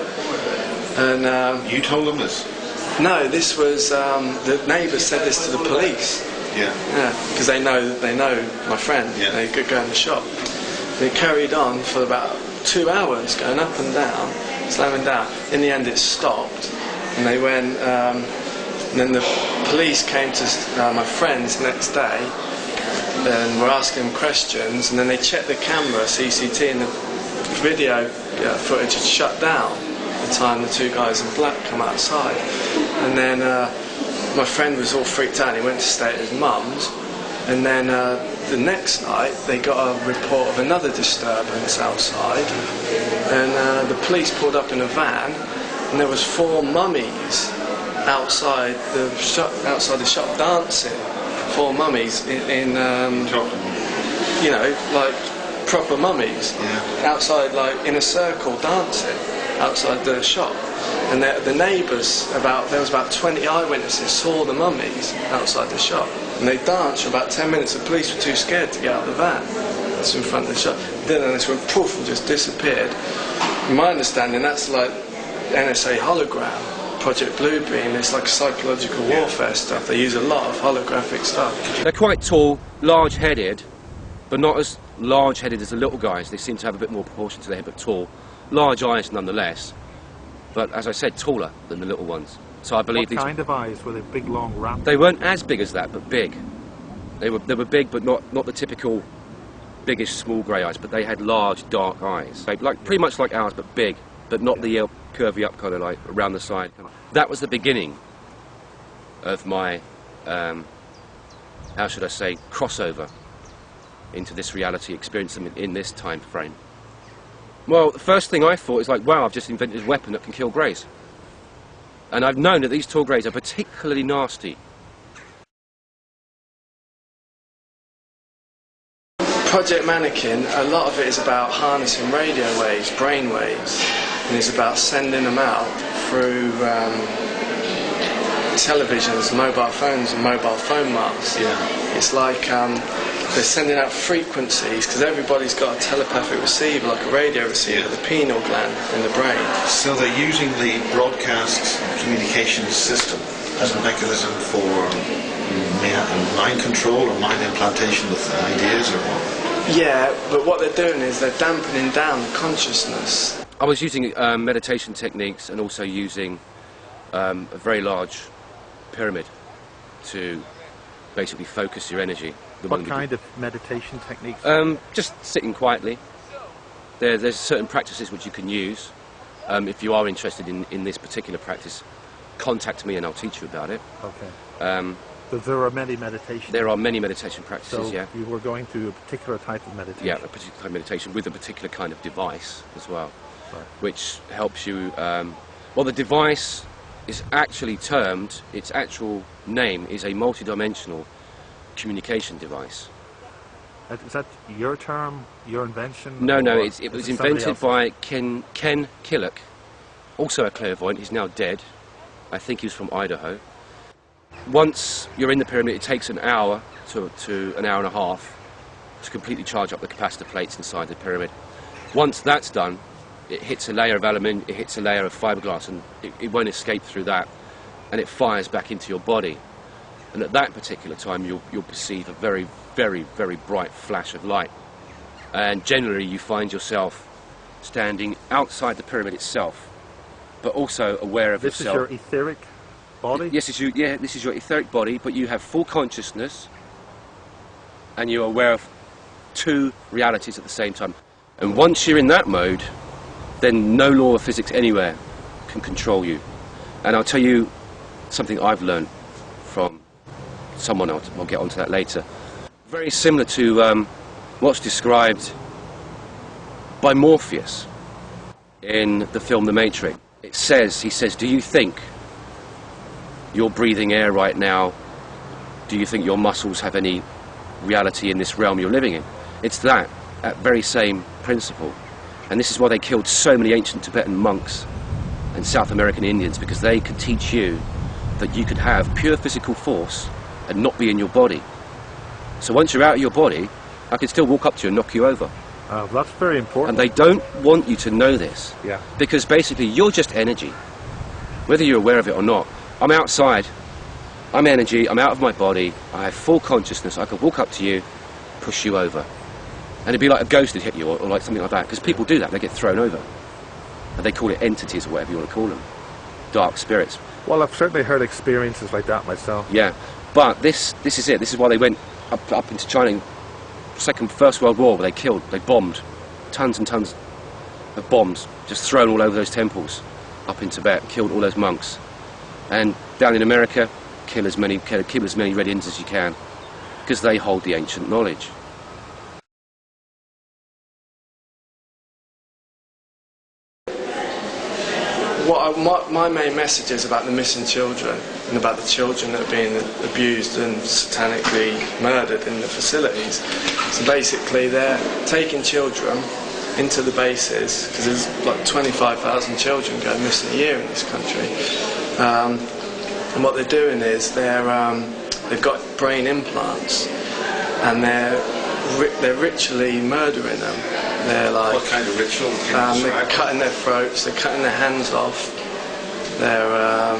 And you told them this? No, this was the neighbours said this to the police. Yeah. Yeah, because they know my friend. Yeah. They could go in the shop. They carried on for about 2 hours, going up and down, slamming down. In the end, it stopped, and they went. And then the police came to my friends next day, and were asking them questions. And then they checked the camera, CCT, and the video footage had shut down the time the two guys in black come outside. And then my friend was all freaked out. He went to stay at his mum's, and then the next night they got a report of another disturbance outside, and the police pulled up in a van, and there was 4 mummies outside the shop dancing. 4 mummies in you know, like proper mummies, outside, like in a circle dancing outside the shop. And the neighbours, there was about 20 eyewitnesses, saw the mummies outside the shop. And they danced for about 10 minutes. The police were too scared to get out of the van. That's in front of the shop. Then they just went poof and just disappeared. In my understanding, that's like NSA hologram. Project Bluebeam, it's like psychological warfare stuff. They use a lot of holographic stuff. They're quite tall, large-headed, but not as large-headed as the little guys. They seem to have a bit more proportion to their head, but tall. Large eyes nonetheless, but as I said, taller than the little ones. So I believe What kind of eyes? Were they big, long, round? They weren't as big as that, but big. They were big, but not the typical biggish small grey eyes, but they had large dark eyes. Like pretty much like ours, but big, but not the curvy up kind of like around the side. That was the beginning of my, how should I say, crossover into this reality experience in this time frame. Well, the first thing I thought is like, wow, I've just invented a weapon that can kill greys. And I've known that these tall greys are particularly nasty. Project Mannequin, a lot of it is about harnessing radio waves, brain waves, and it's about sending them out through televisions, mobile phones and mobile phone masts. Yeah. It's like they're sending out frequencies, because everybody's got a telepathic receiver, like a radio receiver, the pineal gland in the brain. So they're using the broadcast communications system as a mechanism for mind control or mind implantation with ideas or what? Yeah, but what they're doing is they're dampening down the consciousness. I was using meditation techniques and also using a very large pyramid to basically focus your energy. What kind of meditation techniques? Just sitting quietly. There's certain practices which you can use. If you are interested in this particular practice, contact me and I'll teach you about it. Okay. But there are many meditations. There are many meditation practices, so yeah. You were going through a particular type of meditation? Yeah, a particular type of meditation with a particular kind of device as well, right, which helps you... well, the device is actually termed, its actual name is a multi-dimensional communication device. Is that your term, your invention? No, it was invented by Ken Killock, also a clairvoyant. He's now dead. I think he was from Idaho. Once you're in the pyramid, it takes an hour to an hour and a half to completely charge up the capacitor plates inside the pyramid. Once that's done, it hits a layer of aluminium, it hits a layer of fiberglass, and it won't escape through that, and it fires back into your body. And at that particular time, you'll perceive a very, very, very bright flash of light. And generally, you find yourself standing outside the pyramid itself, but also aware of yourself. This is your etheric body? Yes, this is your etheric body, but you have full consciousness, and you're aware of two realities at the same time. And once you're in that mode, then no law of physics anywhere can control you. And I'll tell you something I've learned from someone else. I'll get onto that later. Very similar to what's described by Morpheus in the film The Matrix. He says, do you think you're breathing air right now? Do you think your muscles have any reality in this realm you're living in? It's that very same principle. And this is why they killed so many ancient Tibetan monks and South American Indians, because they could teach you that you could have pure physical force and not be in your body. So once you're out of your body, I could still walk up to you and knock you over. That's very important. And they don't want you to know this. Yeah. Because basically you're just energy, whether you're aware of it or not. I'm outside, I'm energy, I'm out of my body, I have full consciousness, I could walk up to you, push you over. And it'd be like a ghost had hit you, or like something like that, because people do that, they get thrown over. And they call it entities, or whatever you want to call them. Dark spirits. Well, I've certainly heard experiences like that myself. Yeah, but this is it, this is why they went up into China in First World War, where they bombed, tons and tons of bombs, just thrown all over those temples, up in Tibet, killed all those monks. And down in America, kill as many Red Indians as you can, because they hold the ancient knowledge. My main message is about the missing children, and about the children that are being abused and satanically murdered in the facilities. So basically they're taking children into the bases, because there's like 25,000 children go missing a year in this country. And what they're doing is they've got brain implants, and they're ritually murdering them. They're like, what kind of ritual? they're cutting their throats, they're cutting their hands off, They're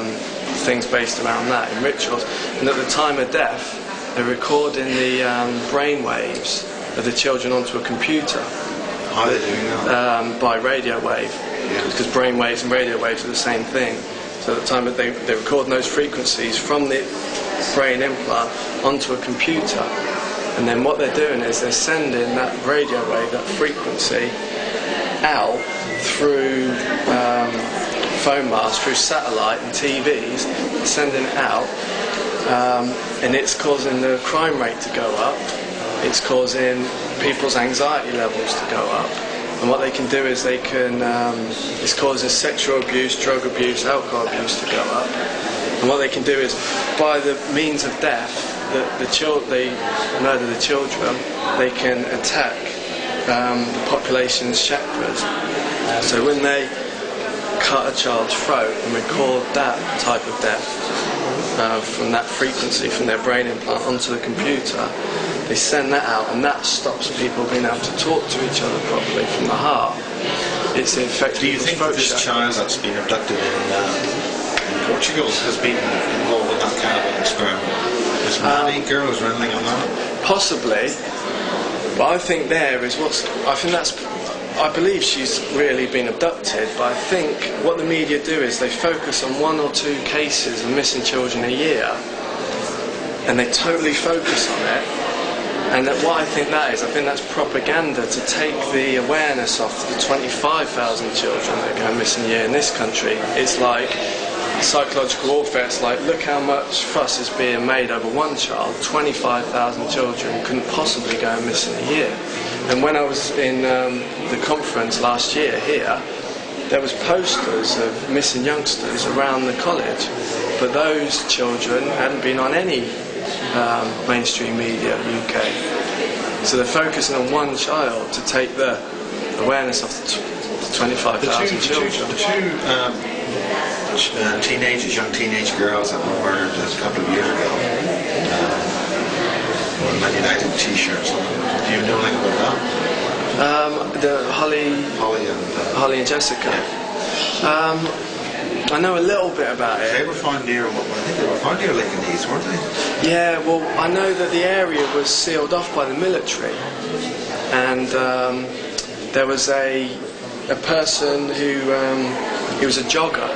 things based around that in rituals. And at the time of death, they're recording the brain waves of the children onto a computer. How are they doing that? By radio wave, because brain waves and radio waves are the same thing. So at the time they're recording those frequencies from the brain implant onto a computer, and then what they're doing is they're sending that radio wave, that frequency, out through phone masts, through satellite and TVs, sending it out, and it's causing the crime rate to go up. It's causing people's anxiety levels to go up. And what they can do is they can, it's causing sexual abuse, drug abuse, alcohol abuse to go up. And what they can do is, by the means of death, they murder the children, they can attack the population's chakras. So when they cut a child's throat and record that type of death from that frequency, from their brain implant onto the computer, they send that out, and that stops people being able to talk to each other properly from the heart. It's in fact. Do you think that this child that's been abducted in Portugal has been involved in that kind of an experiment? Is many girls or anything like that? Possibly, but I think I believe she's really been abducted, but I think what the media do is they focus on 1 or 2 cases of missing children a year, and they totally focus on it. And what I think that's propaganda to take the awareness off the 25,000 children that go missing a year in this country. It's like psychological warfare. It's like, look how much fuss is being made over one child. 25,000 children couldn't possibly go missing a year. And when I was in the conference last year here, there was posters of missing youngsters around the college, but those children hadn't been on any mainstream media UK. So they're focusing on one child to take the awareness off the 25,000 children. The two young teenage girls that were murdered a couple of years ago, Man United t-shirts. Do you know anything about that? The Holly and Jessica. I know a little bit about it. They were found near, I think they were found near Lincoln Heath, weren't they? Yeah, well, I know that the area was sealed off by the military, and there was a person he was a jogger,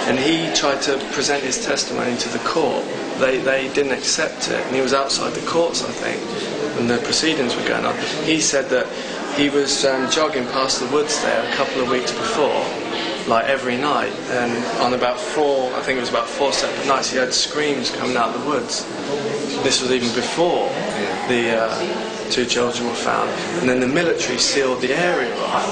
and he tried to present his testimony to the court. They didn't accept it, and he was outside the courts, I think, and the proceedings were going on. He said that he was jogging past the woods there a couple of weeks before, like every night, and on about 4 separate nights he had screams coming out of the woods. This was even before the 2 children were found, and then the military sealed the area off.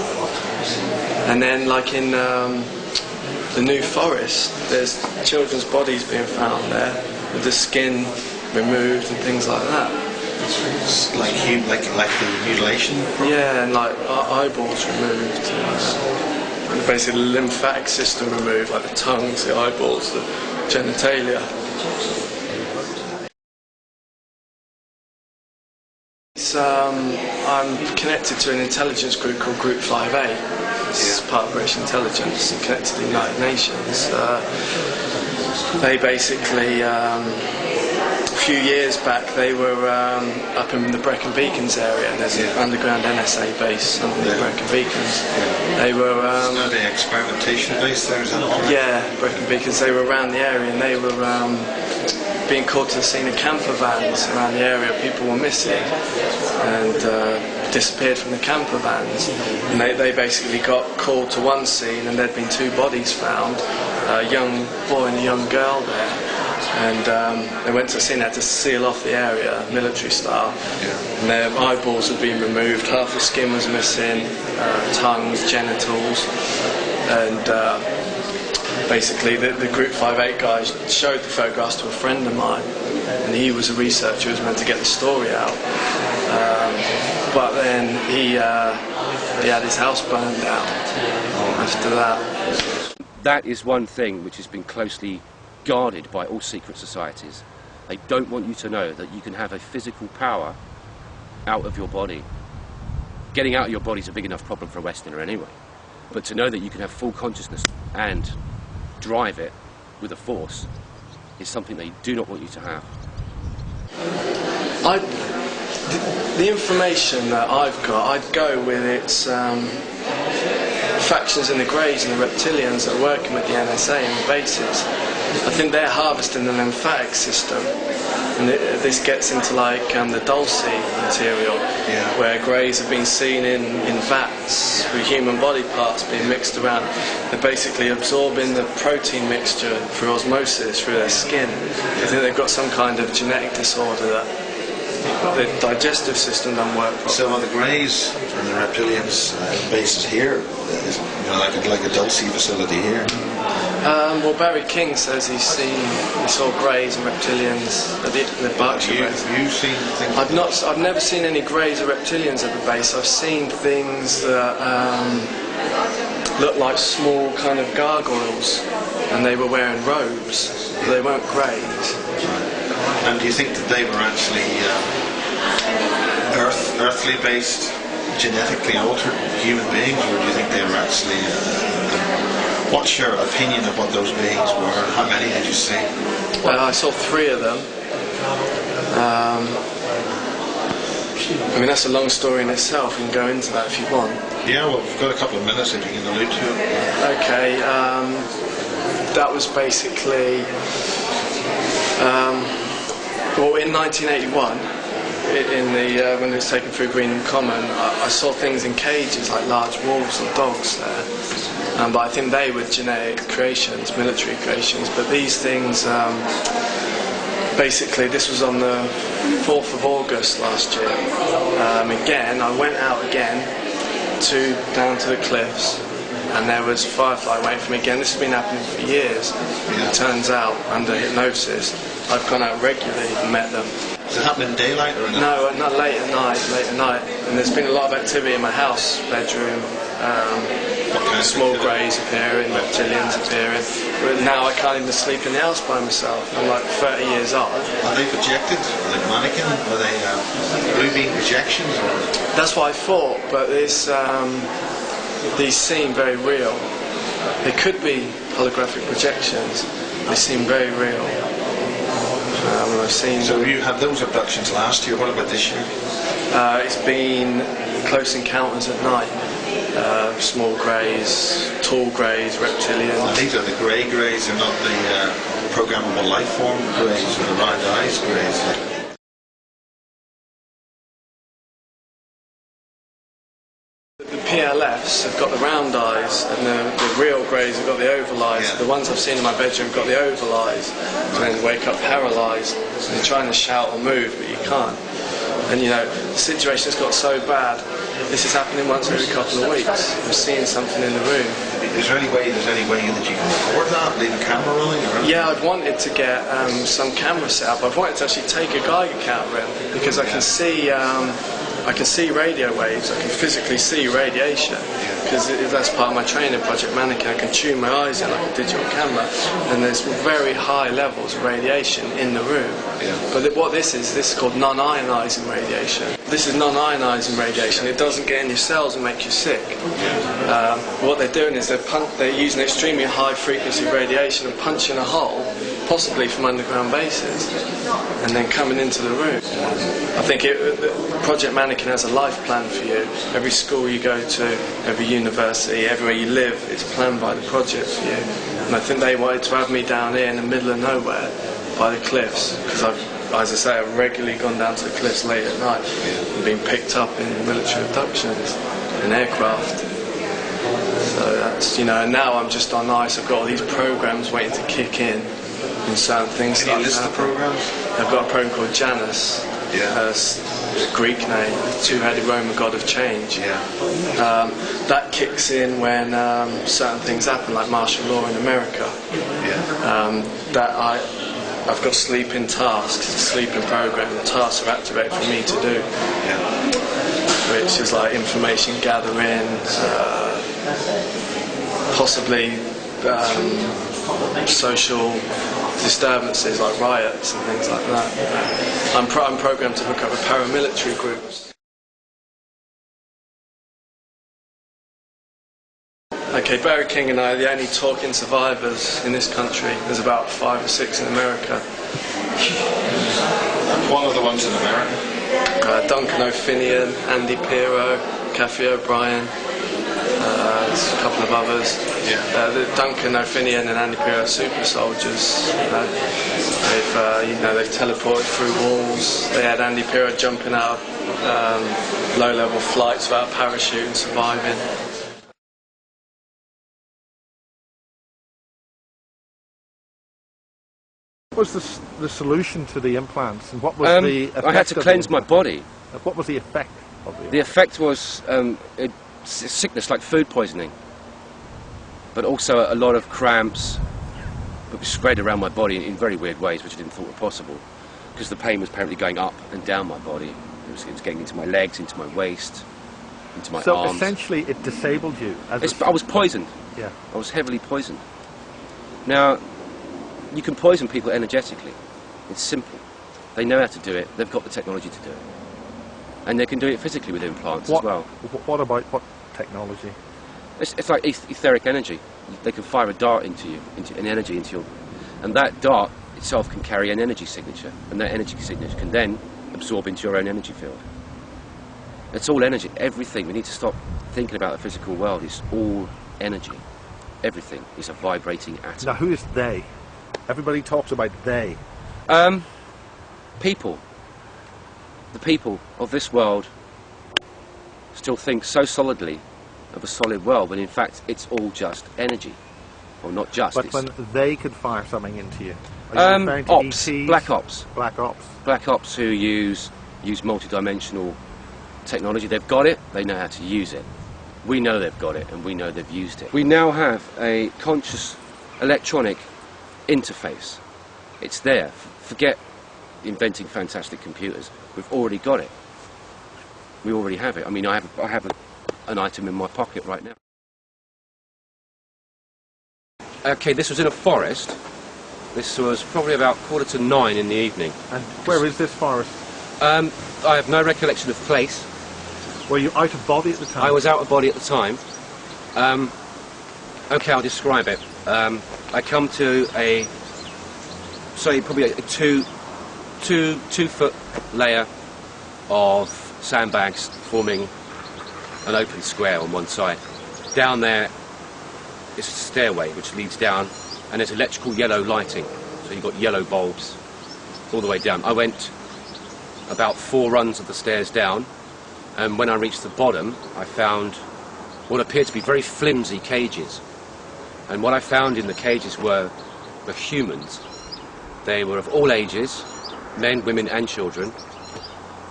And then, like in the New Forest, there's children's bodies being found there with the skin removed and things like that. Like the mutilation? Yeah, and like eyeballs removed. Basically the lymphatic system removed, like the tongues, the eyeballs, the genitalia. I'm connected to an intelligence group called Group 5A. This is part of British intelligence and connected to the United Nations. They basically, a few years back, they were up in the Brecon Beacons area, and there's an underground NSA base under the Brecon Beacons. They were... the experimentation base there, is that all right? Yeah, Brecon Beacons. They were around the area, and they were being called to the scene of camper vans around the area. People were missing and disappeared from the camper vans. And they basically got called to one scene, and there'd been 2 bodies found, a young boy and a young girl there. And they went to the scene, had to seal off the area, military style. And their eyeballs had been removed, half the skin was missing, tongues, genitals, and basically the Group 5A guys showed the photographs to a friend of mine, and he was a researcher who was meant to get the story out. But then he had his house burned down after that. That is one thing which has been closely guarded by all secret societies. They don't want you to know that you can have a physical power out of your body. Getting out of your body is a big enough problem for a Westerner anyway. But to know that you can have full consciousness and drive it with a force is something they do not want you to have. The information that I've got, I'd go with its factions in the Greys and the reptilians that are working with the NSA and the bases. I think they're harvesting the lymphatic system, and this gets into like the Dulce material, where Greys have been seen in vats with human body parts being mixed around. They're basically absorbing the protein mixture through osmosis through their skin. I think they've got some kind of genetic disorder that the digestive system doesn't work properly. So are the Greys and the reptilians bases here, like a Dulce facility here? Well, Barry King says he saw Greys and reptilians at the Berkshire base. Have you seen things? I've never seen any Greys or reptilians at the base. I've seen things that look like small kind of gargoyles, and they were wearing robes. But they weren't Greys. And do you think that they were actually earthly based, genetically altered human beings, or do you think they were actually what's your opinion of what those beings were? How many did you see? I saw 3 of them. I mean, that's a long story in itself. You can go into that if you want. Yeah, well, we've got a couple of minutes if you can allude to it. Okay, that was basically... well, in 1981, when it was taken through Greenham Common, I saw things in cages like large wolves and dogs there. But I think they were genetic creations, military creations. But these things, basically, this was on the 4th of August last year. Again, I went out again down to the cliffs, and there was a firefly waiting for me again. This has been happening for years. It turns out, under hypnosis, I've gone out regularly and met them. Does it happen in daylight or in No, not late at night. And there's been a lot of activity in my house, bedroom. Small Greys appearing, reptilians appearing. But now I can't even sleep in the house by myself. I'm like 30 years old. Are they projected? Like Mannequin? Are they blue beam projections? Or? That's what I thought, but these seem very real. They could be holographic projections. They seem very real. I've seen so you had those abductions last year. What about this year? It's been close encounters at night. Small Greys, tall Greys, reptilians. And these are the Greys, they're not the programmable life form Greys or the round eyes Greys. The PLFs have got the round eyes, and the real Greys have got the oval eyes. Yeah. The ones I've seen in my bedroom have got the oval eyes, and then wake up paralysed. And you're trying to shout or move, but you can't. And the situation's got so bad. This is happening once every couple of weeks. I'm seeing something in the room. Is there any way that you can record that, leave a camera running? Or yeah, I'd wanted to get some camera set up. I've wanted to actually take a Geiger counter in, because I can see radio waves. I can physically see radiation, because that's part of my training, Project Mannequin. I can tune my eyes in like a digital camera, and there's very high levels of radiation in the room. But what this is called non-ionising radiation. This is non-ionising radiation. It doesn't get in your cells and make you sick. What they're doing is they're using extremely high frequency radiation and punching a hole, possibly from underground bases, and then coming into the room. I think Project Mannequin has a life plan for you. Every school you go to, every university, everywhere you live, it's planned by the project for you. And I think they wanted to have me down here in the middle of nowhere by the cliffs, because as I say, I've regularly gone down to the cliffs late at night and been picked up in military abductions in aircraft. So that's, and now I'm just on ice. I've got all these programs waiting to kick in certain things. Can you list the programs? I've got a program called Janus. Greek name, two-headed Roman god of change. That kicks in when certain things happen, like martial law in America. I've got sleeping tasks, a sleeping program. The tasks are activated for me to do, which is like information gathering, possibly social disturbances like riots and things like that. I'm programmed to look over paramilitary groups. Okay, Barry King and I are the only talking survivors in this country. There's about 5 or 6 in America. One of the ones in America. Duncan O'Finian, Andy Pirro, Kathy O'Brien, there's a couple of others. Yeah. The Duncan O'Finian and Andy Pirro are super soldiers. They've teleported through walls. They had Andy Pirro jumping out of low-level flights without a parachute and surviving. What was the solution to the implants, and what was the effect? I had to cleanse my body. What was the effect of the? The effect was sickness like food poisoning, but also a lot of cramps that were spread around my body in very weird ways, which I didn't thought were possible, because the pain was apparently going up and down my body. It was getting into my legs, into my waist, into my arms. So essentially, it disabled you. I was poisoned. Yeah. I was heavily poisoned. Now, you can poison people energetically. It's simple. They know how to do it. They've got the technology to do it. And they can do it physically with implants as well. What about what technology? It's like etheric energy. They can fire a dart into you, an energy into your... And that dart itself can carry an energy signature. And that energy signature can then absorb into your own energy field. It's all energy. Everything. We need to stop thinking about the physical world. It's all energy. Everything is a vibrating atom. Now, who is they? Everybody talks about they. People. The people of this world still think so solidly of a solid world, when in fact it's all just energy. Well, not just. But when they could fire something into you, are you referring to ops, ETs? black ops. Black ops. Black ops who use multi-dimensional technology. They've got it. They know how to use it. We know they've got it, and we know they've used it. We now have a conscious electronic interface. It's there. Forget inventing fantastic computers. We've already got it. We already have it. I mean, I have an item in my pocket right now. Okay, this was in a forest. This was probably about 9:15 in the evening. And where is this forest? I have no recollection of place. Were you out of body at the time? I was out of body at the time. Okay, I'll describe it. I come to probably a two foot layer of sandbags forming an open square on one side. Down there is a stairway which leads down, and there's electrical yellow lighting. So you've got yellow bulbs all the way down. I went about 4 runs of the stairs down, and when I reached the bottom, I found what appeared to be very flimsy cages. And what I found in the cages were humans. They were of all ages, men, women and children,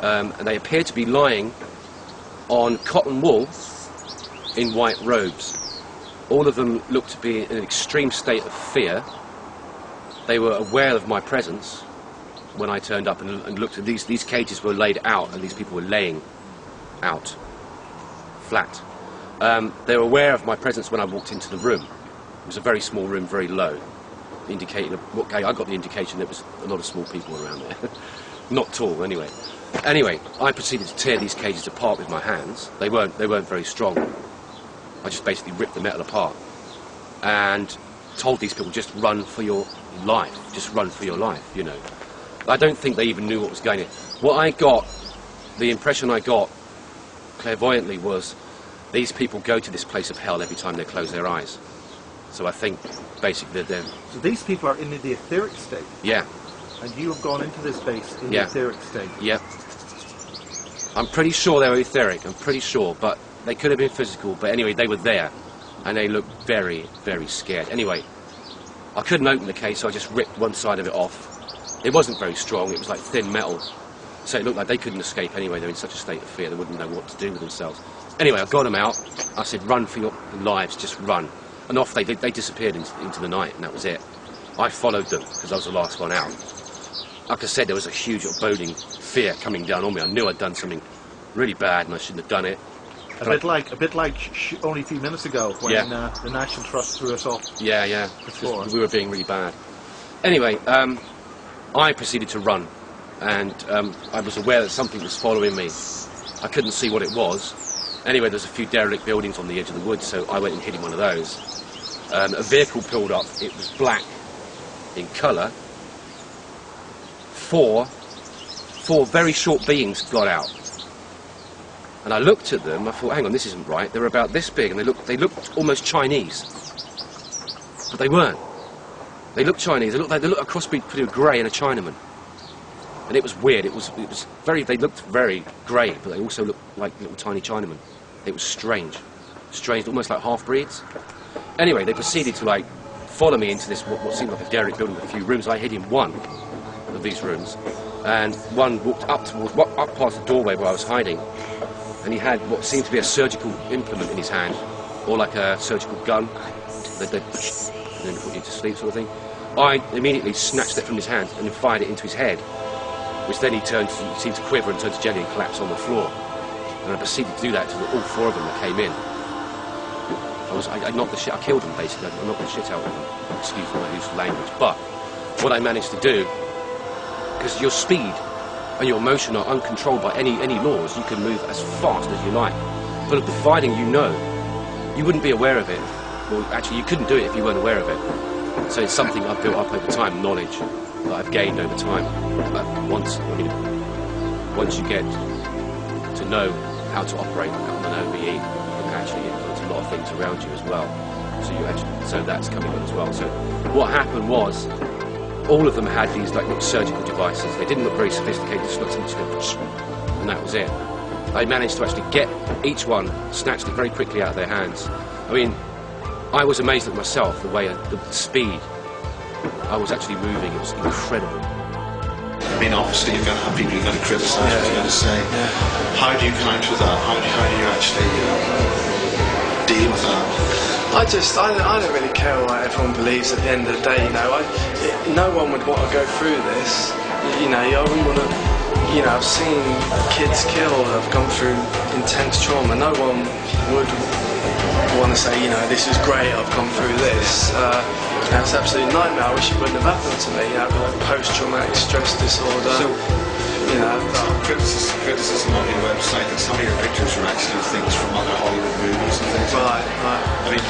and they appeared to be lying on cotton wool in white robes. All of them looked to be in an extreme state of fear. They were aware of my presence when I turned up and looked at these cages were laid out, and these people were laying out, flat. They were aware of my presence when I walked into the room. It was a very small room, very low, indicating I got the indication there was a lot of small people around there. Not tall, anyway. Anyway, I proceeded to tear these cages apart with my hands. They weren't very strong. I just basically ripped the metal apart and told these people, just run for your life. Just run for your life, you know. I don't think they even knew what was going on. What I got, the impression I got clairvoyantly was these people go to this place of hell every time they close their eyes. So I think basically they're... So these people are in the etheric state? Yeah. And you have gone into this base in the etheric state? Yeah. I'm pretty sure they were etheric, I'm pretty sure, but they could have been physical, but anyway, they were there, and they looked very, very scared. Anyway, I couldn't open the case, so I just ripped one side of it off. It wasn't very strong, it was like thin metal, so it looked like they couldn't escape anyway. They're in such a state of fear, they wouldn't know what to do with themselves. Anyway, I got them out, I said, run for your lives, just run. And off they disappeared into the night, and that was it. I followed them, because I was the last one out. Like I said, there was a huge boding fear coming down on me. I knew I'd done something really bad, and I shouldn't have done it. A bit like only a few minutes ago when the National Trust threw us off. Yeah. We were being really bad. Anyway, I proceeded to run, and I was aware that something was following me. I couldn't see what it was, Anyway, there's a few derelict buildings on the edge of the woods, so I went and hid in one of those. A vehicle pulled up. It was black in colour. Four very short beings got out. And I looked at them, I thought, hang on, this isn't right. They were about this big, and they looked almost Chinese. But they weren't. They looked Chinese. They looked a crossbreed between a grey and a Chinaman. And it was weird. It was very. They looked very grey, but they also looked like little tiny Chinamen. It was strange, almost like half-breeds. Anyway, they proceeded to like follow me into this what seemed like a derelict building with a few rooms. I hid in one of these rooms, and one walked up past the doorway where I was hiding, and he had what seemed to be a surgical implement in his hand, or like a surgical gun. They and then put you to sleep, sort of thing. I immediately snatched it from his hand and then fired it into his head, which then he seemed to quiver and turned to jelly and collapsed on the floor. And I proceeded to do that to all four of them that came in. I knocked the shit. I killed them basically. I knocked the shit out of them. Excuse my use of language. But what I managed to do, because your speed and your motion are uncontrolled by any laws, you can move as fast as you like. But providing you know, you wouldn't be aware of it. Well, actually, you couldn't do it if you weren't aware of it. So it's something I've built up over time, knowledge that I've gained over time. But once you get to know how to operate on an OBE, you can actually influence a lot of things around you as well. So that's coming in as well. So what happened was, all of them had these like little surgical devices. They didn't look very sophisticated. Just looked and that was it. I managed to actually get each one, snatched it very quickly out of their hands. I mean, I was amazed at myself, the speed I was actually moving. It was incredible. I mean, obviously you're going to have people you're going to criticise, what you're going to say. How do you counter that? How do you actually deal with that? I don't really care what everyone believes at the end of the day, you know. No one would want to go through this. You know, I wouldn't want to, you know, I've seen kids killed, I've gone through intense trauma. No one would want to say, you know, this is great, I've gone through this. It's absolutely nightmare. I wish it wouldn't have happened to me. You know, like post-traumatic stress disorder. So, you know, criticism on your website that some of your pictures are actually things from other Hollywood movies and things. Right. I mean,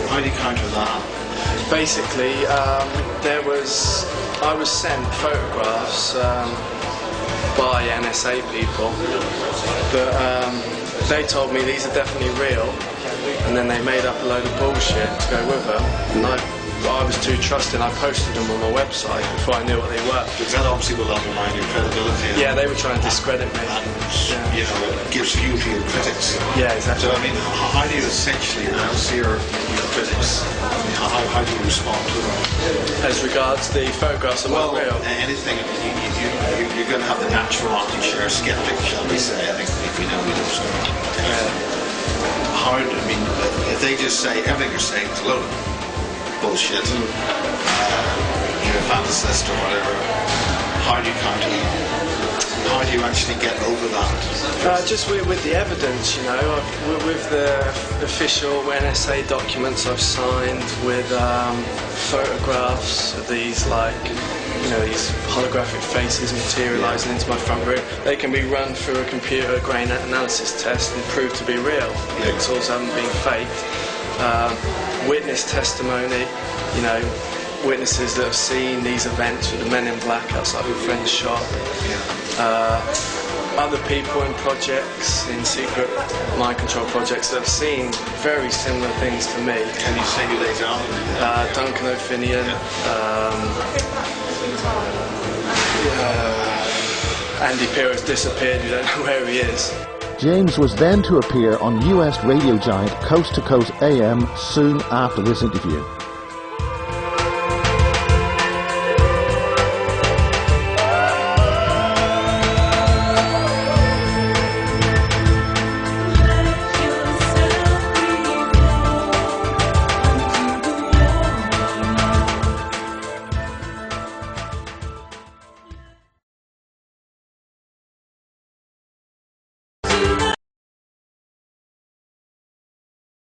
how do you counter that? Basically, I was sent photographs by NSA people, but they told me these are definitely real, and then they made up a load of bullshit to go with them, and I was too trusting. I posted them on my website before I knew what they were. Because that obviously will undermine your credibility. Yeah, they were trying to discredit me. And, you know, it gives fuel to your critics. Yeah, exactly. So, I mean, how do you essentially announce your critics? I mean, how do you respond to them? As regards the photographs of my real? Anything. You're going to have the natural anti-share skeptic, shall we say, I think, if you know so. How, I mean, if they just say everything you're saying is a load of bullshit, you're a fantasist or whatever, how do you counter that? How do you actually get over that? Just with the evidence, you know, with the official NSA documents I've signed, with photographs of these, like, you know, these holographic faces materialising into my front room. They can be run through a computer grain analysis test and proved to be real. The pixels haven't been faked. Witness testimony, you know, witnesses that have seen these events with the men in black outside my friend's shop. Other people in projects, in secret mind control projects, that have seen very similar things to me. Can you say who they are? Duncan O'Finian, Andy Pierce disappeared, we don't know where he is. James was then to appear on US radio giant Coast to Coast AM soon after this interview.